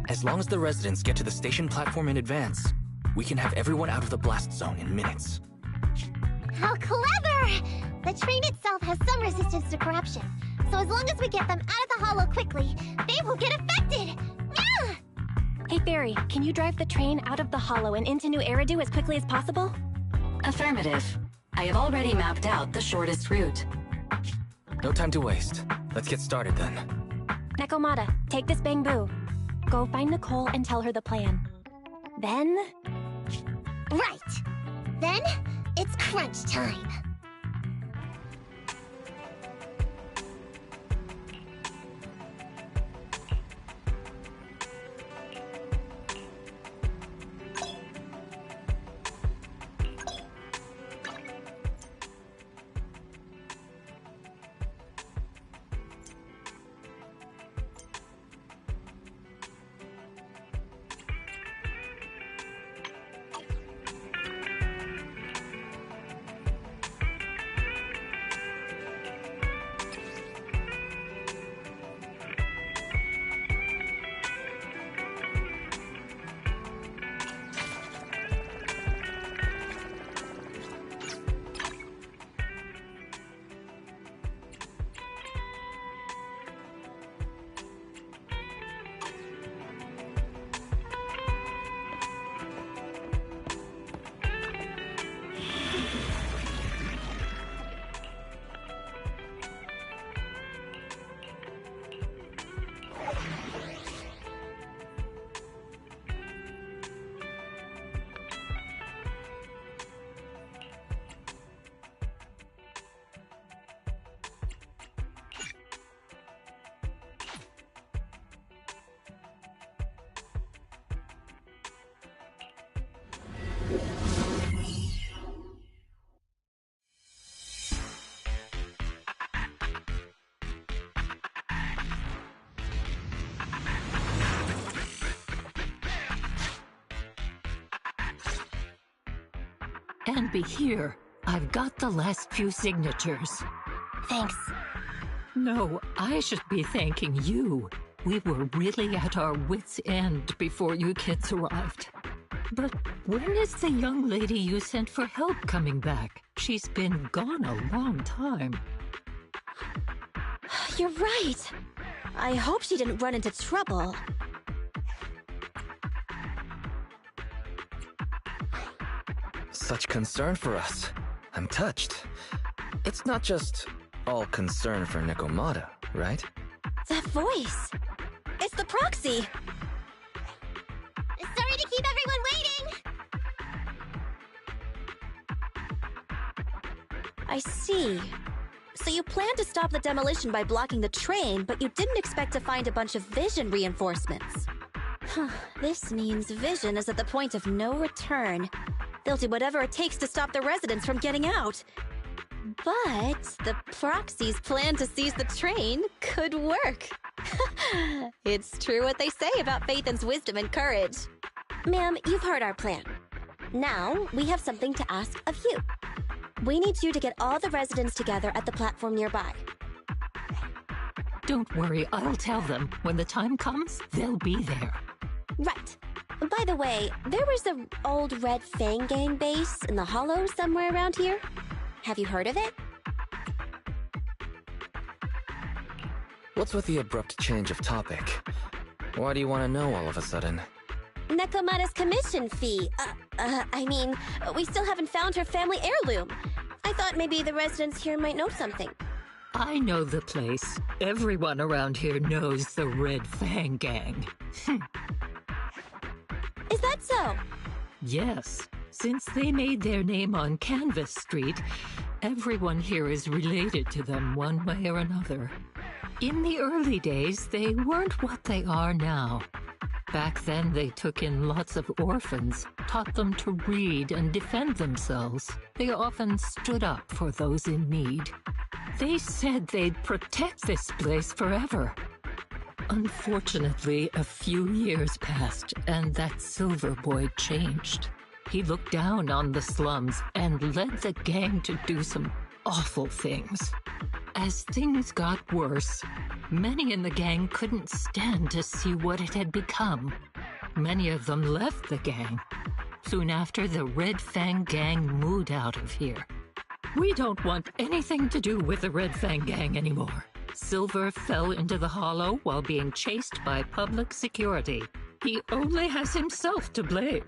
Speaker 4: As long as the residents get to the station platform in advance, we can have everyone out of the blast zone in minutes.
Speaker 1: How clever! The train itself has some resistance to corruption, so as long as we get them out of the hollow quickly, they won't get affected! Yeah!
Speaker 2: Hey Barry, can you drive the train out of the hollow and into New Eridu as quickly as possible?
Speaker 5: Affirmative. I have already mapped out the shortest route.
Speaker 4: No time to waste. Let's get started then.
Speaker 2: Nekomata, take this bamboo. Go find Nicole and tell her the plan. Then...
Speaker 1: Right! Then, it's crunch time!
Speaker 10: And be here. I've got the last few signatures.
Speaker 2: Thanks.
Speaker 10: No, I should be thanking you. We were really at our wits' end before you kids arrived. But when is the young lady you sent for help coming back? She's been gone a long time.
Speaker 9: You're right. I hope she didn't run into trouble.
Speaker 4: Such concern for us. I'm touched. It's not just all concern for Nekomata, right?
Speaker 9: That voice. It's the proxy.
Speaker 1: Sorry to keep everyone waiting!
Speaker 9: I see. So you planned to stop the demolition by blocking the train, but you didn't expect to find a bunch of vision reinforcements. This means vision is at the point of no return. They'll do whatever it takes to stop the residents from getting out. But the proxy's plan to seize the train could work. It's true what they say about Phaethon's wisdom and courage. Ma'am, you've heard our plan. Now, we have something to ask of you. We need you to get all the residents together at the platform nearby.
Speaker 10: Don't worry, I'll tell them. When the time comes, they'll be there.
Speaker 9: Right. By the way, there was an old Red Fang Gang base in the Hollow somewhere around here. Have you heard of it?
Speaker 4: What's with the abrupt change of topic? Why do you want to know all of a sudden?
Speaker 9: Nekomata's commission fee. We still haven't found her family heirloom. I thought maybe the residents here might know something.
Speaker 10: I know the place. Everyone around here knows the Red Fang Gang.
Speaker 9: Is that so?
Speaker 10: Yes. Since they made their name on Canvas Street, everyone here is related to them one way or another. In the early days, they weren't what they are now. Back then, they took in lots of orphans, taught them to read and defend themselves. They often stood up for those in need. They said they'd protect this place forever. Unfortunately, a few years passed, and that Silver Boy changed. He looked down on the slums and led the gang to do some awful things. As things got worse, many in the gang couldn't stand to see what it had become. Many of them left the gang. Soon after, the Red Fang Gang moved out of here. We don't want anything to do with the Red Fang Gang anymore. Silver fell into the Hollow while being chased by public security. He only has himself to blame.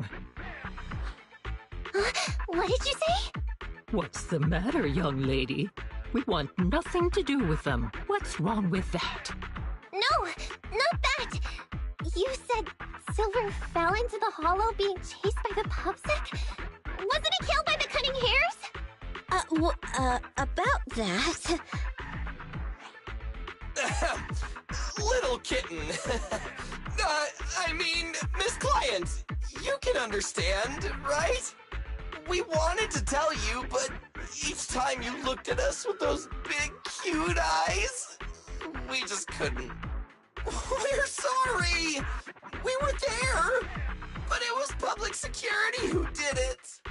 Speaker 1: What did you say?
Speaker 10: What's the matter, young lady? We want nothing to do with them. What's wrong with that?
Speaker 1: No, not that! You said Silver fell into the Hollow being chased by the PubSec? Wasn't he killed by the Cunning Hares?
Speaker 9: About that...
Speaker 8: Little kitten. Miss Client, you can understand, right? We wanted to tell you, but each time you looked at us with those big, cute eyes, we just couldn't. We're sorry. We were there, but it was public security who did it.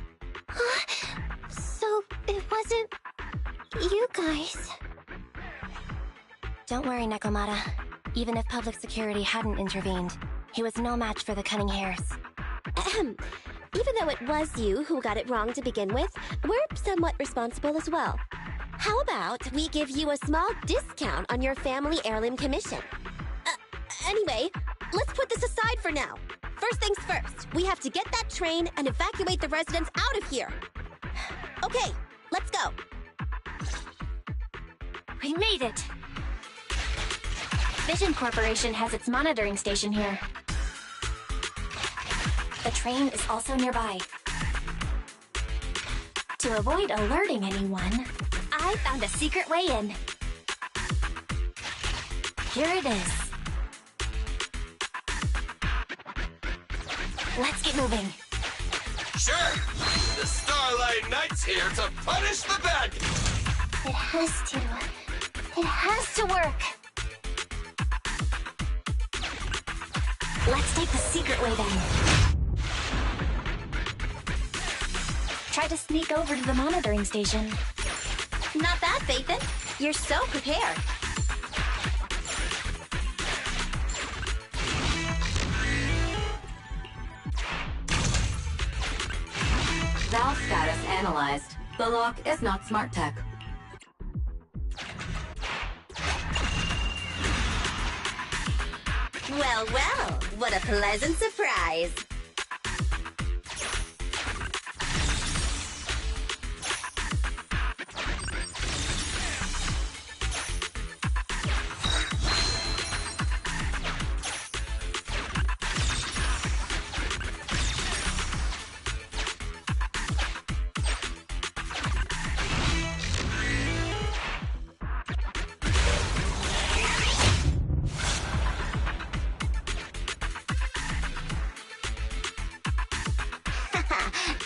Speaker 1: So it wasn't you guys.
Speaker 2: Don't worry, Nekomata. Even if public security hadn't intervened, he was no match for the Cunning Hares.
Speaker 9: Even though it was you who got it wrong to begin with, we're somewhat responsible as well. How about we give you a small discount on your family heirloom commission? Anyway, let's put this aside for now. First things first, we have to get that train and evacuate the residents out of here. Okay, let's go.
Speaker 2: We made it! Vision Corporation has its monitoring station here. The train is also nearby. To avoid alerting anyone, I found a secret way in. Here it is. Let's get moving.
Speaker 8: Sure! The Starlight Knight's here to punish the bad guys!
Speaker 1: It has to work.
Speaker 2: Let's take the secret way then. Try to sneak over to the monitoring station.
Speaker 9: Not bad, Phaethon. You're so prepared.
Speaker 5: Valve status analyzed. The lock is not smart tech.
Speaker 9: Well, well, what a pleasant surprise.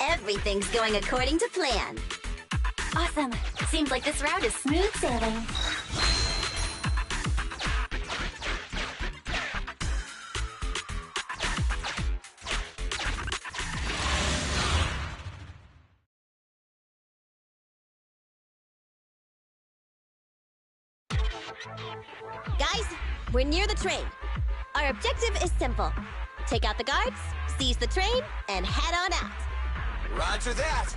Speaker 9: Everything's going according to plan.
Speaker 2: Awesome. Seems like this route is smooth sailing.
Speaker 9: Guys, we're near the train. Our objective is simple. Take out the guards, seize the train, and head on out.
Speaker 8: Roger that!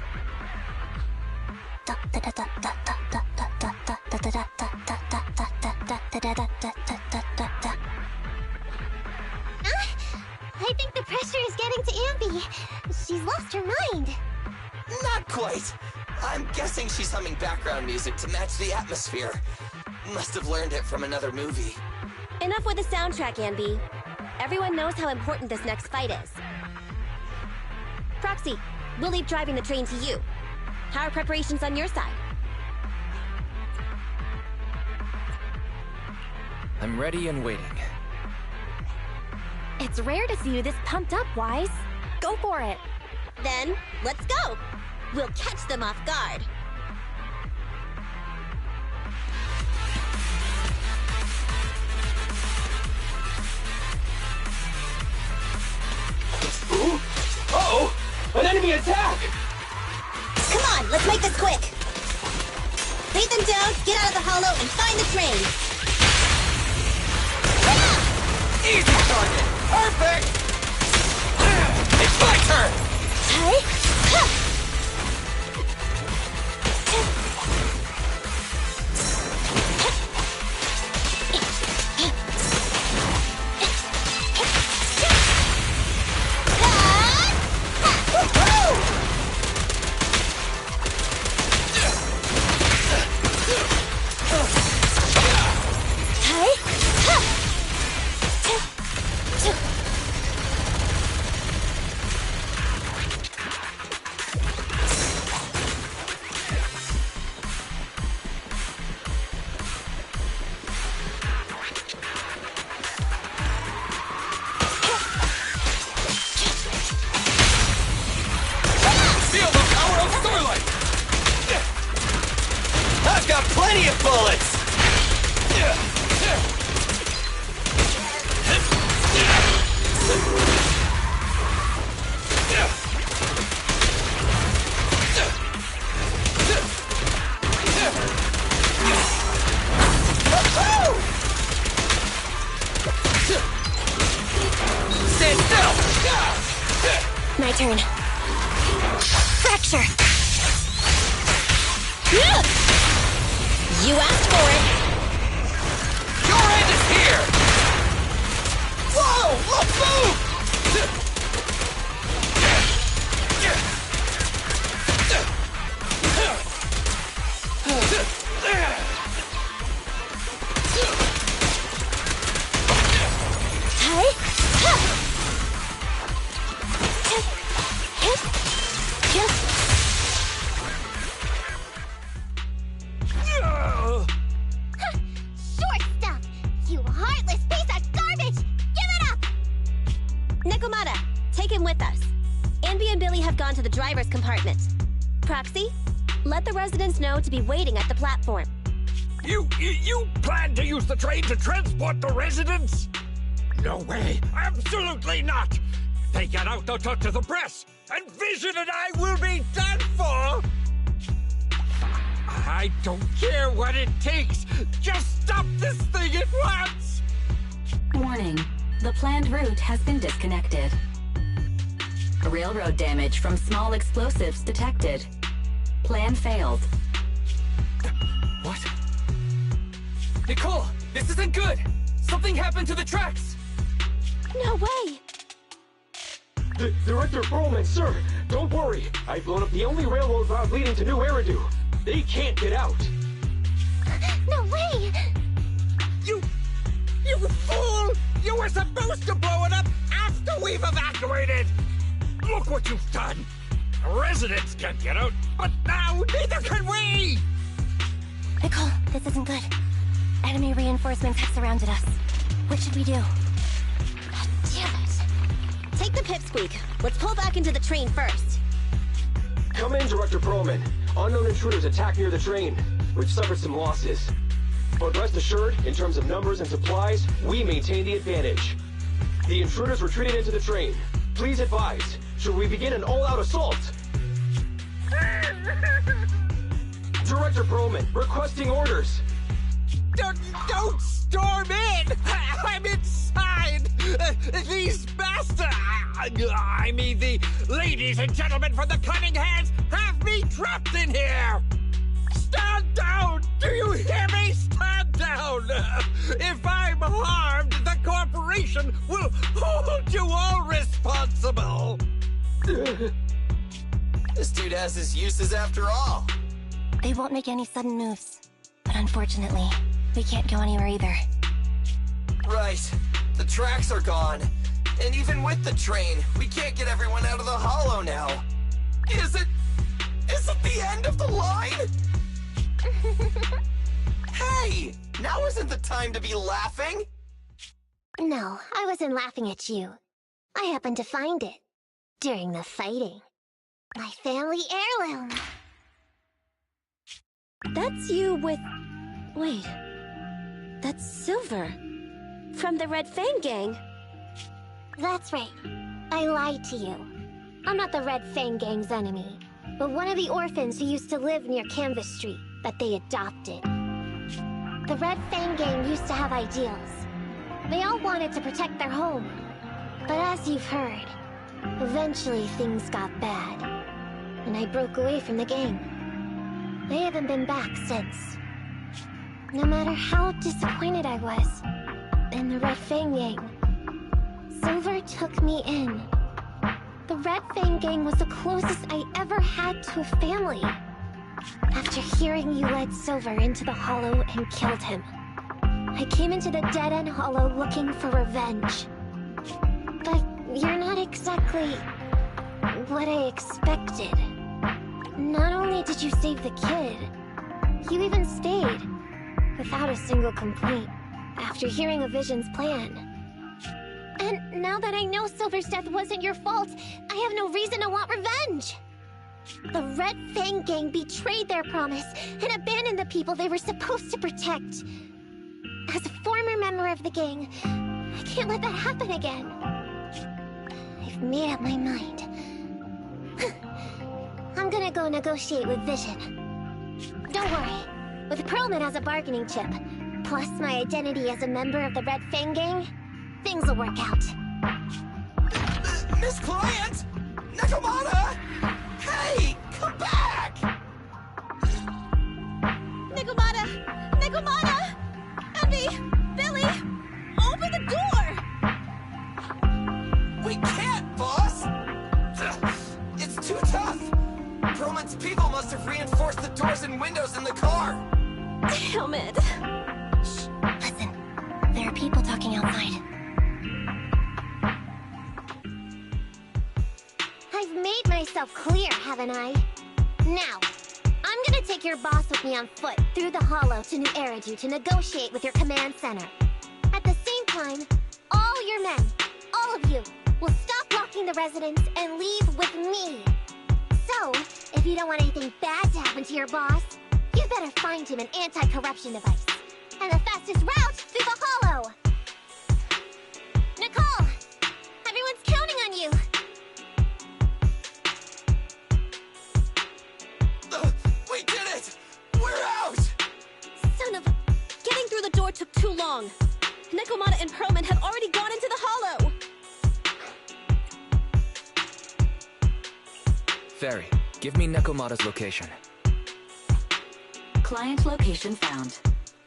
Speaker 1: I think the pressure is getting to Ambi. She's lost her mind.
Speaker 8: Not quite. I'm guessing she's humming background music to match the atmosphere. Must have learned it from another movie.
Speaker 9: Enough with the soundtrack, Ambi. Everyone knows how important this next fight is. Proxy, we'll leave driving the train to you. How are preparations on your side?
Speaker 4: I'm ready and waiting.
Speaker 2: It's rare to see you this pumped up, Wise. Go for it.
Speaker 9: Then, let's go! We'll catch them off guard.
Speaker 6: Ooh! Uh-oh! An enemy attack!
Speaker 9: Come on, let's make this quick! Beat them down, get out of the hollow, and find the train!
Speaker 8: Easy target! Perfect! It's my turn! I've got plenty of bullets! Stand still!
Speaker 2: My turn. Fracture!
Speaker 9: You asked for it!
Speaker 8: Your end is here! Whoa! Let's move!
Speaker 1: Short stuff! You heartless piece of garbage! Give it up!
Speaker 9: Nekomata, take him with us. Anby and Billy have gone to the driver's compartment. Proxy, let the residents know to be waiting at the platform.
Speaker 11: You plan to use the train to transport the residents? No way! Absolutely not! If they get out, they'll talk to the press, and Vision and I will be done for! I don't care what it takes. Just stop this thing at once!
Speaker 5: Warning. The planned route has been disconnected. Railroad damage from small explosives detected. Plan failed.
Speaker 4: What? Nicole, this isn't good! Something happened to the tracks!
Speaker 9: No way!
Speaker 6: Director Perlman, sir, don't worry. I've blown up the only railroad route leading to New Eridu. They can't get out.
Speaker 1: No way!
Speaker 11: You fool! You were supposed to blow it up after we've evacuated! Look what you've done! Residents can't get out, but now neither can we!
Speaker 2: Nicole, this isn't good. Enemy reinforcements have surrounded us. What should we do?
Speaker 9: God damn it! Take the pipsqueak. Let's pull back into the train first.
Speaker 6: Come in, Director Perlman. Unknown intruders attacked near the train. We've suffered some losses. But rest assured, in terms of numbers and supplies, we maintain the advantage. The intruders retreated into the train. Please advise, should we begin an all-out assault? Director Perlman, requesting orders.
Speaker 11: Don't storm in! I'm inside! These bastards! I mean, the ladies and gentlemen from the Cunning Hands have me trapped in here! Stand down! Do you hear me? Stand down! If I'm harmed, the corporation will hold you all responsible!
Speaker 8: This dude has his uses after all.
Speaker 2: They won't make any sudden moves. But unfortunately, we can't go anywhere either.
Speaker 8: Right. The tracks are gone. And even with the train, we can't get everyone out of the hollow now. Is it the end of the line? Hey! Now isn't the time to be laughing!
Speaker 1: No, I wasn't laughing at you. I happened to find it. During the fighting. My family heirloom.
Speaker 9: That's you with... Wait. That's Silver. From the Red Fang Gang.
Speaker 1: That's right. I lied to you. I'm not the Red Fang Gang's enemy, but one of the orphans who used to live near Canvas Street that they adopted. The Red Fang Gang used to have ideals. They all wanted to protect their home. But as you've heard, eventually things got bad, and I broke away from the gang. I haven't been back since. No matter how disappointed I was in the Red Fang Gang, Silver took me in. The Red Fang Gang was the closest I ever had to a family. After hearing you led Silver into the Hollow and killed him, I came into the dead-end Hollow looking for revenge. But you're not exactly what I expected. Not only did you save the kid, you even stayed, without a single complaint, after hearing a Vision's plan. And now that I know Silver's death wasn't your fault, I have no reason to want revenge! The Red Fang Gang betrayed their promise and abandoned the people they were supposed to protect. As a former member of the gang, I can't let that happen again. I've made up my mind. I'm gonna go negotiate with Vision. Don't worry. With Perlman as a bargaining chip, plus my identity as a member of the Red Fang Gang, things will work out.
Speaker 8: Miss Client! Nakamata! Hey! Come back!
Speaker 9: Nigomata! Nigomata! Emmy! Billy! Open the door!
Speaker 8: We can't, boss! It's too tough! Perlman's people must have reinforced the doors and windows in the car!
Speaker 9: Damn it!
Speaker 2: Shh, listen. There are people talking outside.
Speaker 1: I've made myself clear, haven't I? Now, I'm gonna take your boss with me on foot through the Hollow to New Eridu to negotiate with your command center. At the same time, all your men, all of you, will stop blocking the residents and leave with me. So, if you don't want anything bad to happen to your boss, you better find him an anti-corruption device. And the fastest route through the Hollow! Nicole! Everyone's counting on you!
Speaker 8: We did it! We're
Speaker 9: Nekomata and Perlman have already gone into the hollow!
Speaker 4: Fairy, give me Nekomata's location.
Speaker 5: Client location found.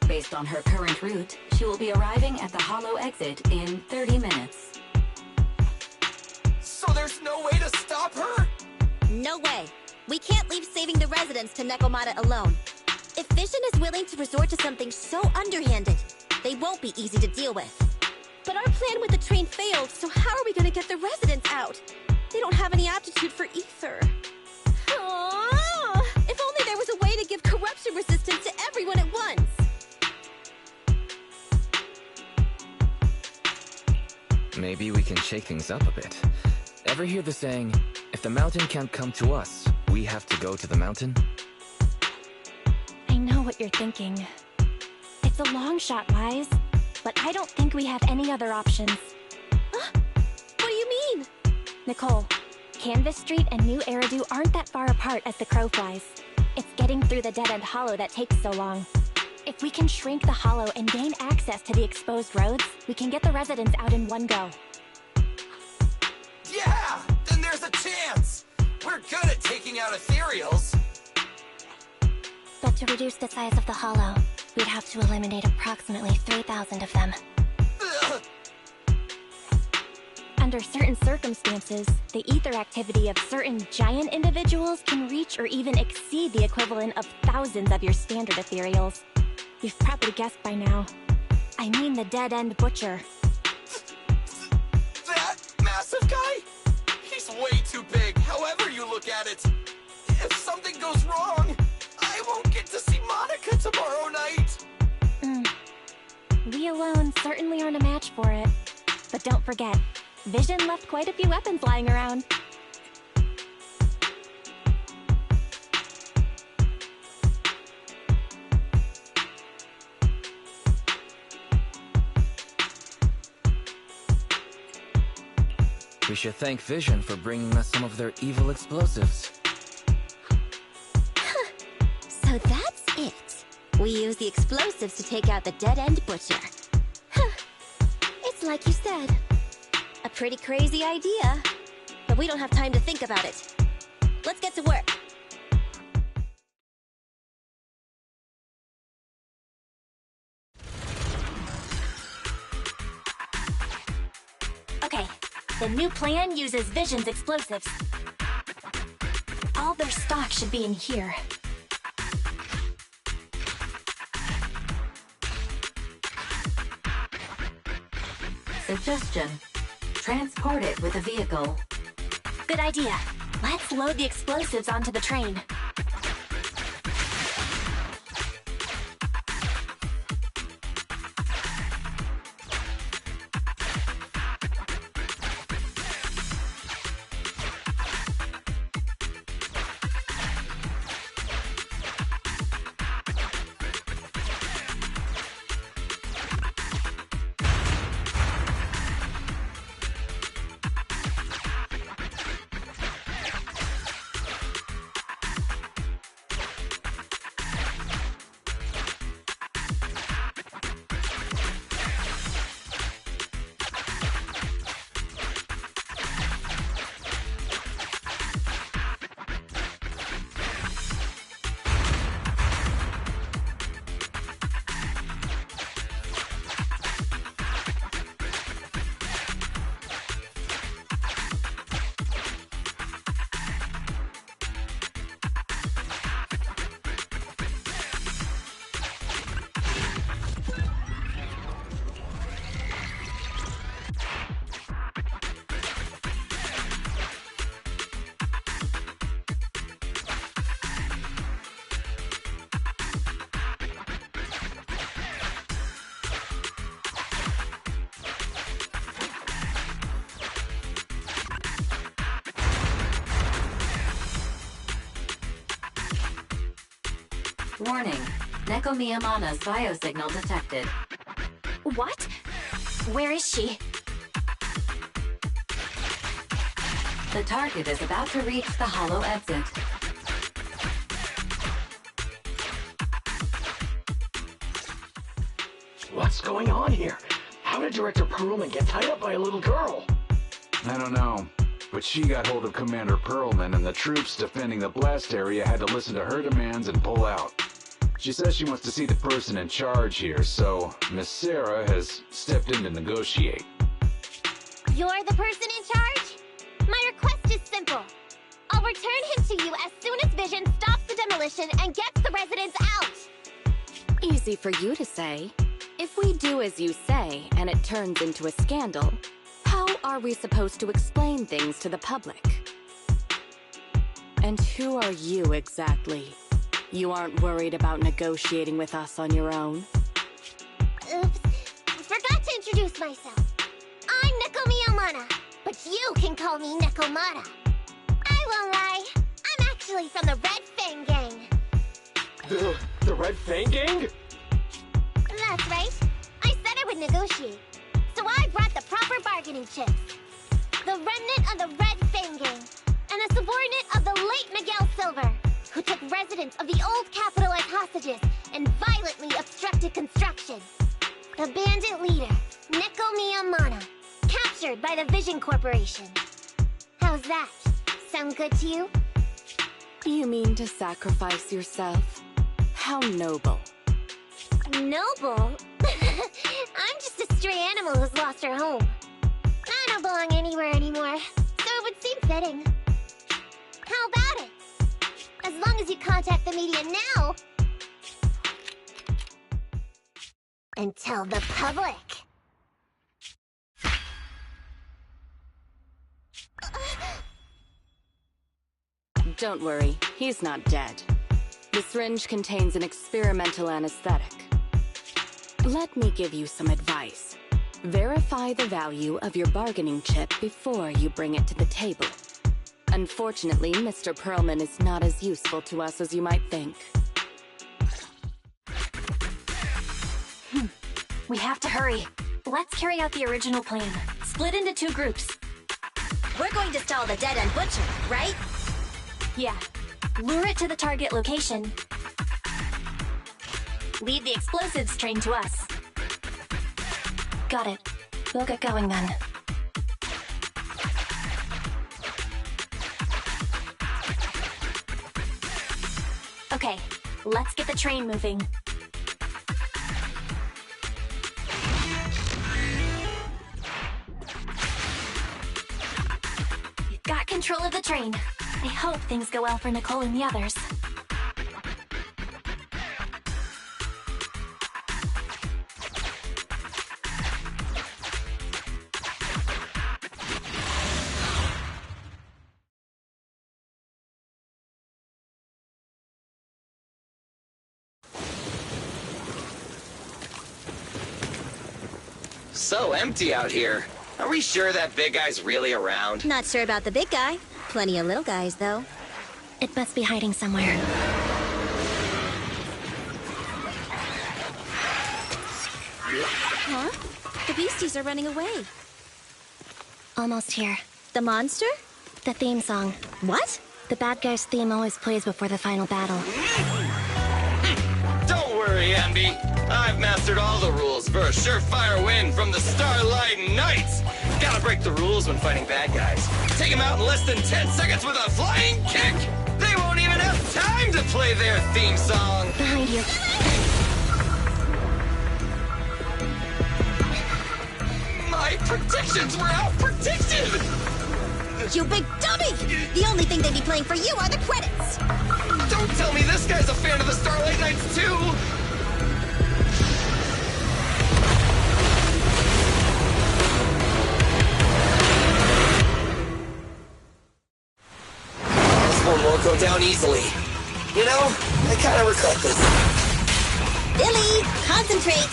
Speaker 5: Based on her current route, she will be arriving at the hollow exit in 30 minutes.
Speaker 8: So there's no way to stop her?
Speaker 9: No way. We can't leave saving the residents to Nekomata alone. If Vision is willing to resort to something so underhanded, they won't be easy to deal with. But our plan with the train failed, so how are we gonna get the residents out? They don't have any aptitude for ether. Aww. If only there was a way to give corruption resistance to everyone at once!
Speaker 4: Maybe we can shake things up a bit. Ever hear the saying, if the mountain can't come to us, we have to go to the mountain?
Speaker 2: I know what you're thinking. It's a long shot, Wise, but I don't think we have any other options.
Speaker 9: Huh? What do you mean?
Speaker 2: Nicole, Canvas Street and New Eridu aren't that far apart as the crow flies. It's getting through the dead-end hollow that takes so long. If we can shrink the hollow and gain access to the exposed roads, we can get the residents out in one go.
Speaker 8: Yeah! Then there's a chance! We're good at taking out ethereals!
Speaker 1: But to reduce the size of the hollow, we'd have to eliminate approximately 3,000 of them.
Speaker 8: Ugh.
Speaker 2: Under certain circumstances, the ether activity of certain giant individuals can reach or even exceed the equivalent of thousands of your standard ethereals. You've probably guessed by now. I mean the dead-end butcher.
Speaker 8: That massive guy? He's way too big, however you look at it. If something goes wrong, I won't get to see Monica tomorrow night.
Speaker 2: We alone certainly aren't a match for it. But don't forget, Vision left quite a few weapons lying around.
Speaker 4: We should thank Vision for bringing us some of their evil explosives.
Speaker 9: So that's it. We use the explosives to take out the dead-end butcher. Huh. It's like you said. A pretty crazy idea. But we don't have time to think about it. Let's get to work.
Speaker 2: Okay, the new plan uses Vision's explosives. All their stock should be in here.
Speaker 5: Suggestion. Transport it with a vehicle.
Speaker 2: Good idea. Let's load the explosives onto the train.
Speaker 5: Warning. Nekomiyamana's biosignal detected.
Speaker 2: What? Where is she?
Speaker 5: The target is about to reach the hollow exit.
Speaker 6: What's going on here? How How did Director Perlman get tied up by a little girl?
Speaker 12: I don't know, but she got hold of Commander Perlman, and the troops defending the blast area had to listen to her demands and pull out. She says she wants to see the person in charge here, so Miss Sarah has stepped in to negotiate.
Speaker 1: You're the person in charge? My request is simple. I'll return him to you as soon as Vision stops the demolition and gets the residents out.
Speaker 13: Easy for you to say. If we do as you say, and it turns into a scandal, how are we supposed to explain things to the public? And who are you exactly? You aren't worried about negotiating with us on your own?
Speaker 1: Oops. Forgot to introduce myself. I'm Neko Miyamana, but you can call me Nekomata. I won't lie. I'm actually from the Red Fang Gang.
Speaker 6: The Red Fang Gang?
Speaker 1: That's right. I said I would negotiate. So I brought the proper bargaining chips. The remnant of the Red Fang Gang, and a subordinate of the late Miguel Silver, who took residents of the old capital as hostages and violently obstructed construction. The bandit leader, Neko Miyamana, captured by the Vision Corporation. How's that? Sound good to you?
Speaker 13: You mean to sacrifice yourself? How noble.
Speaker 1: Noble? I'm just a stray animal who's lost her home. I don't belong anywhere anymore, so it would seem fitting. How about it? As long as you contact the media now and tell the public.
Speaker 13: Don't worry, he's not dead. The syringe contains an experimental anesthetic. Let me give you some advice. Verify the value of your bargaining chip before you bring it to the table. Unfortunately, Mr. Perlman is not as useful to us as you might think.
Speaker 2: We have to hurry. Let's carry out the original plan. Split into 2 groups.
Speaker 9: We're going to stall the dead-end butcher, right?
Speaker 2: Yeah. Lure it to the target location. Lead the explosives train to us. Got it. We'll get going then. Okay, let's get the train moving. We've got control of the train. I hope things go well for Nicole and the others.
Speaker 8: So empty out here. Are we sure that big guy's really around?
Speaker 9: Not sure about the big guy. Plenty of little guys, though.
Speaker 2: It must be hiding somewhere.
Speaker 9: Huh? The beasties are running away.
Speaker 2: Almost here.
Speaker 9: The monster?
Speaker 2: The theme song.
Speaker 9: What?
Speaker 2: The bad guy's theme always plays before the final battle.
Speaker 8: Don't worry, Ambi. I've mastered all the rules for a surefire win from the Starlight Knights. Gotta break the rules when fighting bad guys. Take them out in less than 10 seconds with a flying kick. They won't even have time to play their theme song.
Speaker 2: Behind you.
Speaker 8: My predictions were out-predicted!
Speaker 9: You big dummy! The only thing they'd be playing for you are the credits!
Speaker 8: Don't tell me this guy's a fan of the Starlight Knights, too! This one won't go down easily. You know, I kind of regret this.
Speaker 9: Billy, concentrate!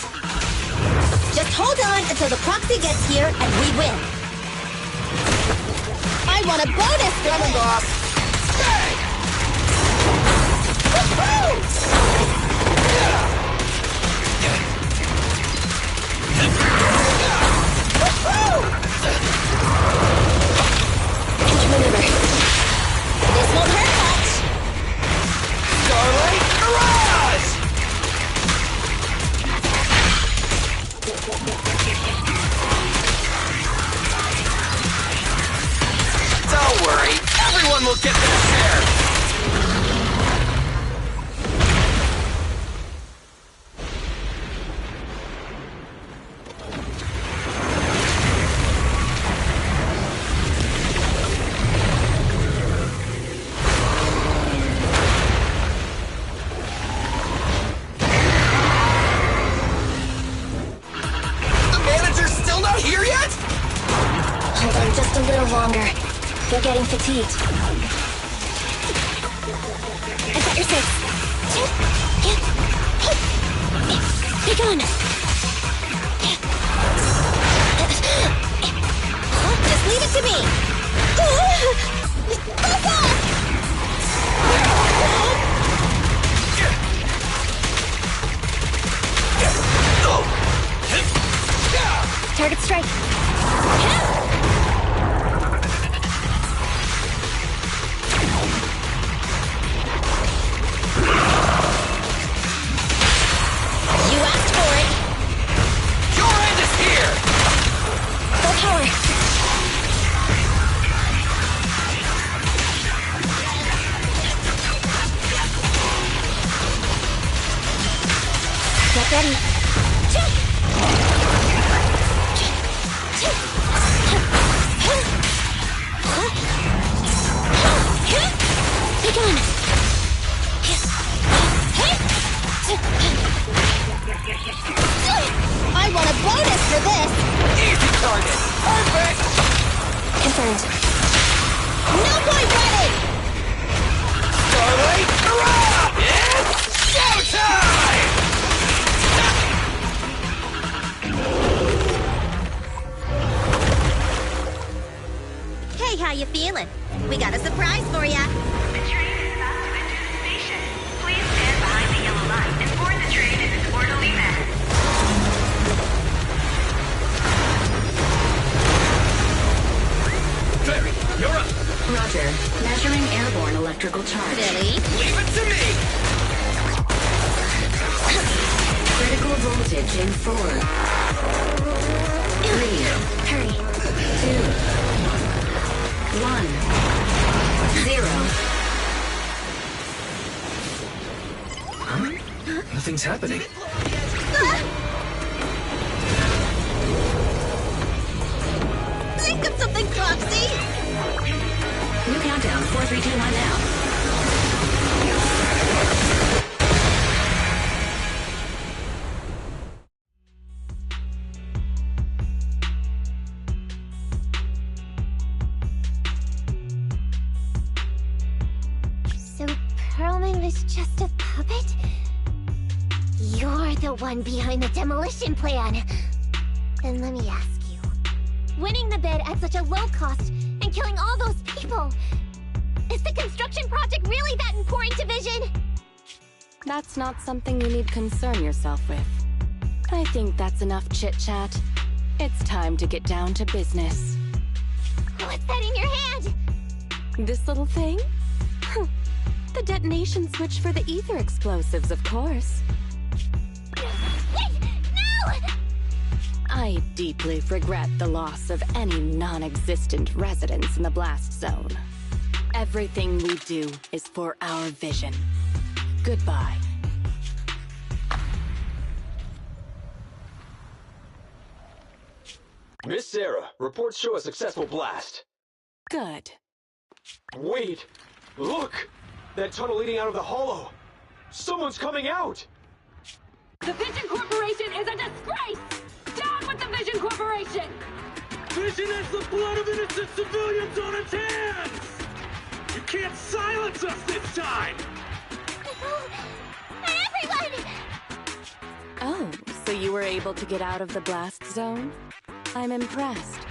Speaker 9: Just hold on until the proxy gets here and we win. I want a bonus!
Speaker 8: Coming, boss! Hey! Woo-hoo!
Speaker 9: Catch maneuver. This won't hurt much.
Speaker 8: Starlight Garage! Everyone will get their share!
Speaker 2: Just a little longer. You're getting fatigued. I've got your six. Be gone. Just leave it to me. Target strike. You asked for it.
Speaker 8: Your end is here!
Speaker 2: Full power. Get ready. Take on. I want a bonus for this!
Speaker 8: Easy target! Perfect!
Speaker 2: Confirmed. No point running!
Speaker 8: Starlight, hurrah! It's showtime!
Speaker 9: Hey, how you feeling? We got a surprise for ya.
Speaker 14: The train is about to enter the station. Please stand behind the yellow line and board the train in an orderly manner.
Speaker 8: Ferry, you're up!
Speaker 5: Roger. Measuring airborne electrical charge.
Speaker 9: Billy?
Speaker 8: Leave it to me!
Speaker 5: Critical voltage in 4. 3.
Speaker 2: Hurry.
Speaker 5: 2. 1. 0.
Speaker 4: Huh? Nothing's happening.
Speaker 9: Think of something, Foxy!
Speaker 5: New countdown. 4, 3, 2, 1 now.
Speaker 1: So Perlman was just a puppet? You're the one behind the demolition plan. Then let me ask you. Winning the bid at such a low cost and killing all those people, is the construction project really that important to Vision?
Speaker 13: That's not something you need concern yourself with. I think that's enough chit-chat. It's time to get down to business.
Speaker 1: What's that in your hand?
Speaker 13: This little thing? The detonation switch for the ether explosives, of course.
Speaker 1: Wait! No!
Speaker 13: I deeply regret the loss of any non-existent residents in the blast zone. Everything we do is for our vision. Goodbye.
Speaker 6: Miss Sarah, reports show a successful blast.
Speaker 13: Good.
Speaker 6: Wait! Look! That tunnel leading out of the hollow! Someone's coming out!
Speaker 15: The Vision Corporation is a disgrace! Down with the Vision Corporation!
Speaker 11: Vision has the blood of innocent civilians on its hands! You can't silence us this time!
Speaker 1: Everyone!
Speaker 13: Oh, so you were able to get out of the blast zone? I'm impressed.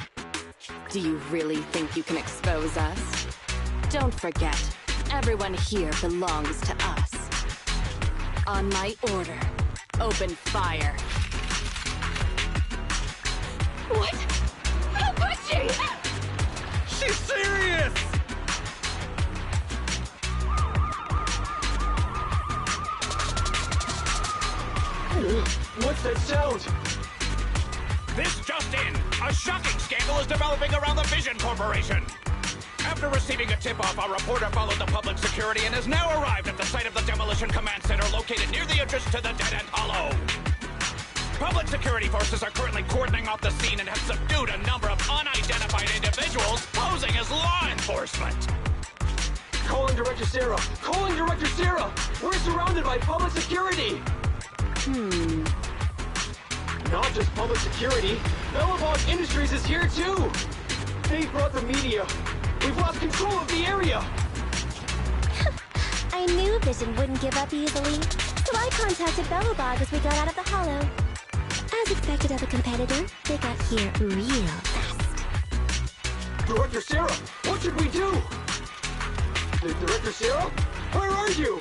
Speaker 13: Do you really think you can expose us? Don't forget, everyone here belongs to us. On my order, open fire.
Speaker 15: What? How could she?
Speaker 11: She's serious!
Speaker 6: What's that sound?
Speaker 11: This just in! A shocking scandal is developing around the Vision Corporation! After After receiving a tip-off, our reporter followed the public security and has now arrived at the site of the Demolition Command Center located near the entrance to the Dead-End Hollow. Public security forces are currently cordoning off the scene and have subdued a number of unidentified individuals posing as law enforcement.
Speaker 6: Calling Director Sarah! Calling Director Sarah! We're surrounded by public security! Not just public security, Bellabog Industries is here too! They brought the media! We've lost control of the area!
Speaker 2: I knew Vision wouldn't give up easily, so I contacted Bellabog as we got out of the hollow. As expected of a competitor, they got here real fast.
Speaker 6: Director Sarah, what should we do? Director Sarah? Where are you?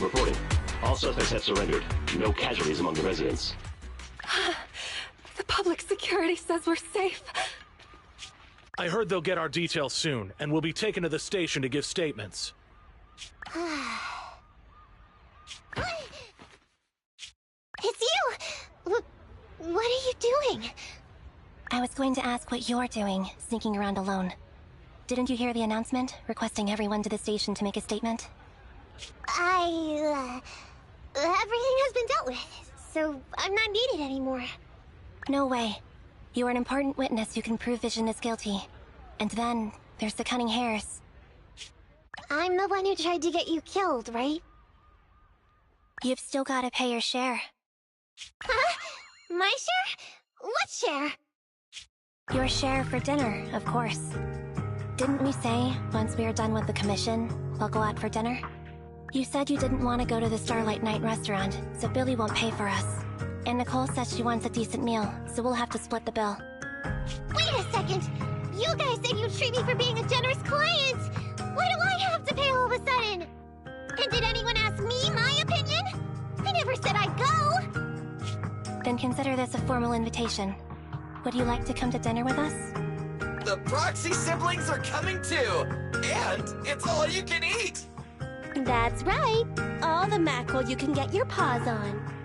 Speaker 16: Reporting. All suspects have surrendered. No casualties among the residents.
Speaker 13: The public security says we're safe.
Speaker 17: I heard they'll get our details soon, and we'll be taken to the station to give statements.
Speaker 1: It's you! What are you doing?
Speaker 2: I was going to ask what you're doing, sneaking around alone. Didn't you hear the announcement, requesting everyone to the station to make a statement?
Speaker 1: Everything has been dealt with, so I'm not needed anymore.
Speaker 2: No way. You are an important witness who can prove Vision is guilty. And then, there's the Cunning Hares.
Speaker 1: I'm the one who tried to get you killed, right?
Speaker 2: You've still gotta pay your share.
Speaker 1: Huh? My share? What share?
Speaker 2: Your share for dinner, of course. Didn't we say, once we are done with the commission, we'll go out for dinner? You said you didn't want to go to the Starlight Night restaurant, so Billy won't pay for us. And Nicole says she wants a decent meal, so we'll have to split the bill.
Speaker 1: Wait a second! You guys said you'd treat me for being a generous client! Why do I have to pay all of a sudden? And did anyone ask me my opinion? I never said I'd go!
Speaker 2: Then consider this a formal invitation. Would you like to come to dinner with us?
Speaker 8: The Proxy siblings are coming too! And it's all you can eat!
Speaker 9: That's right. All the mackerel you can get your paws on.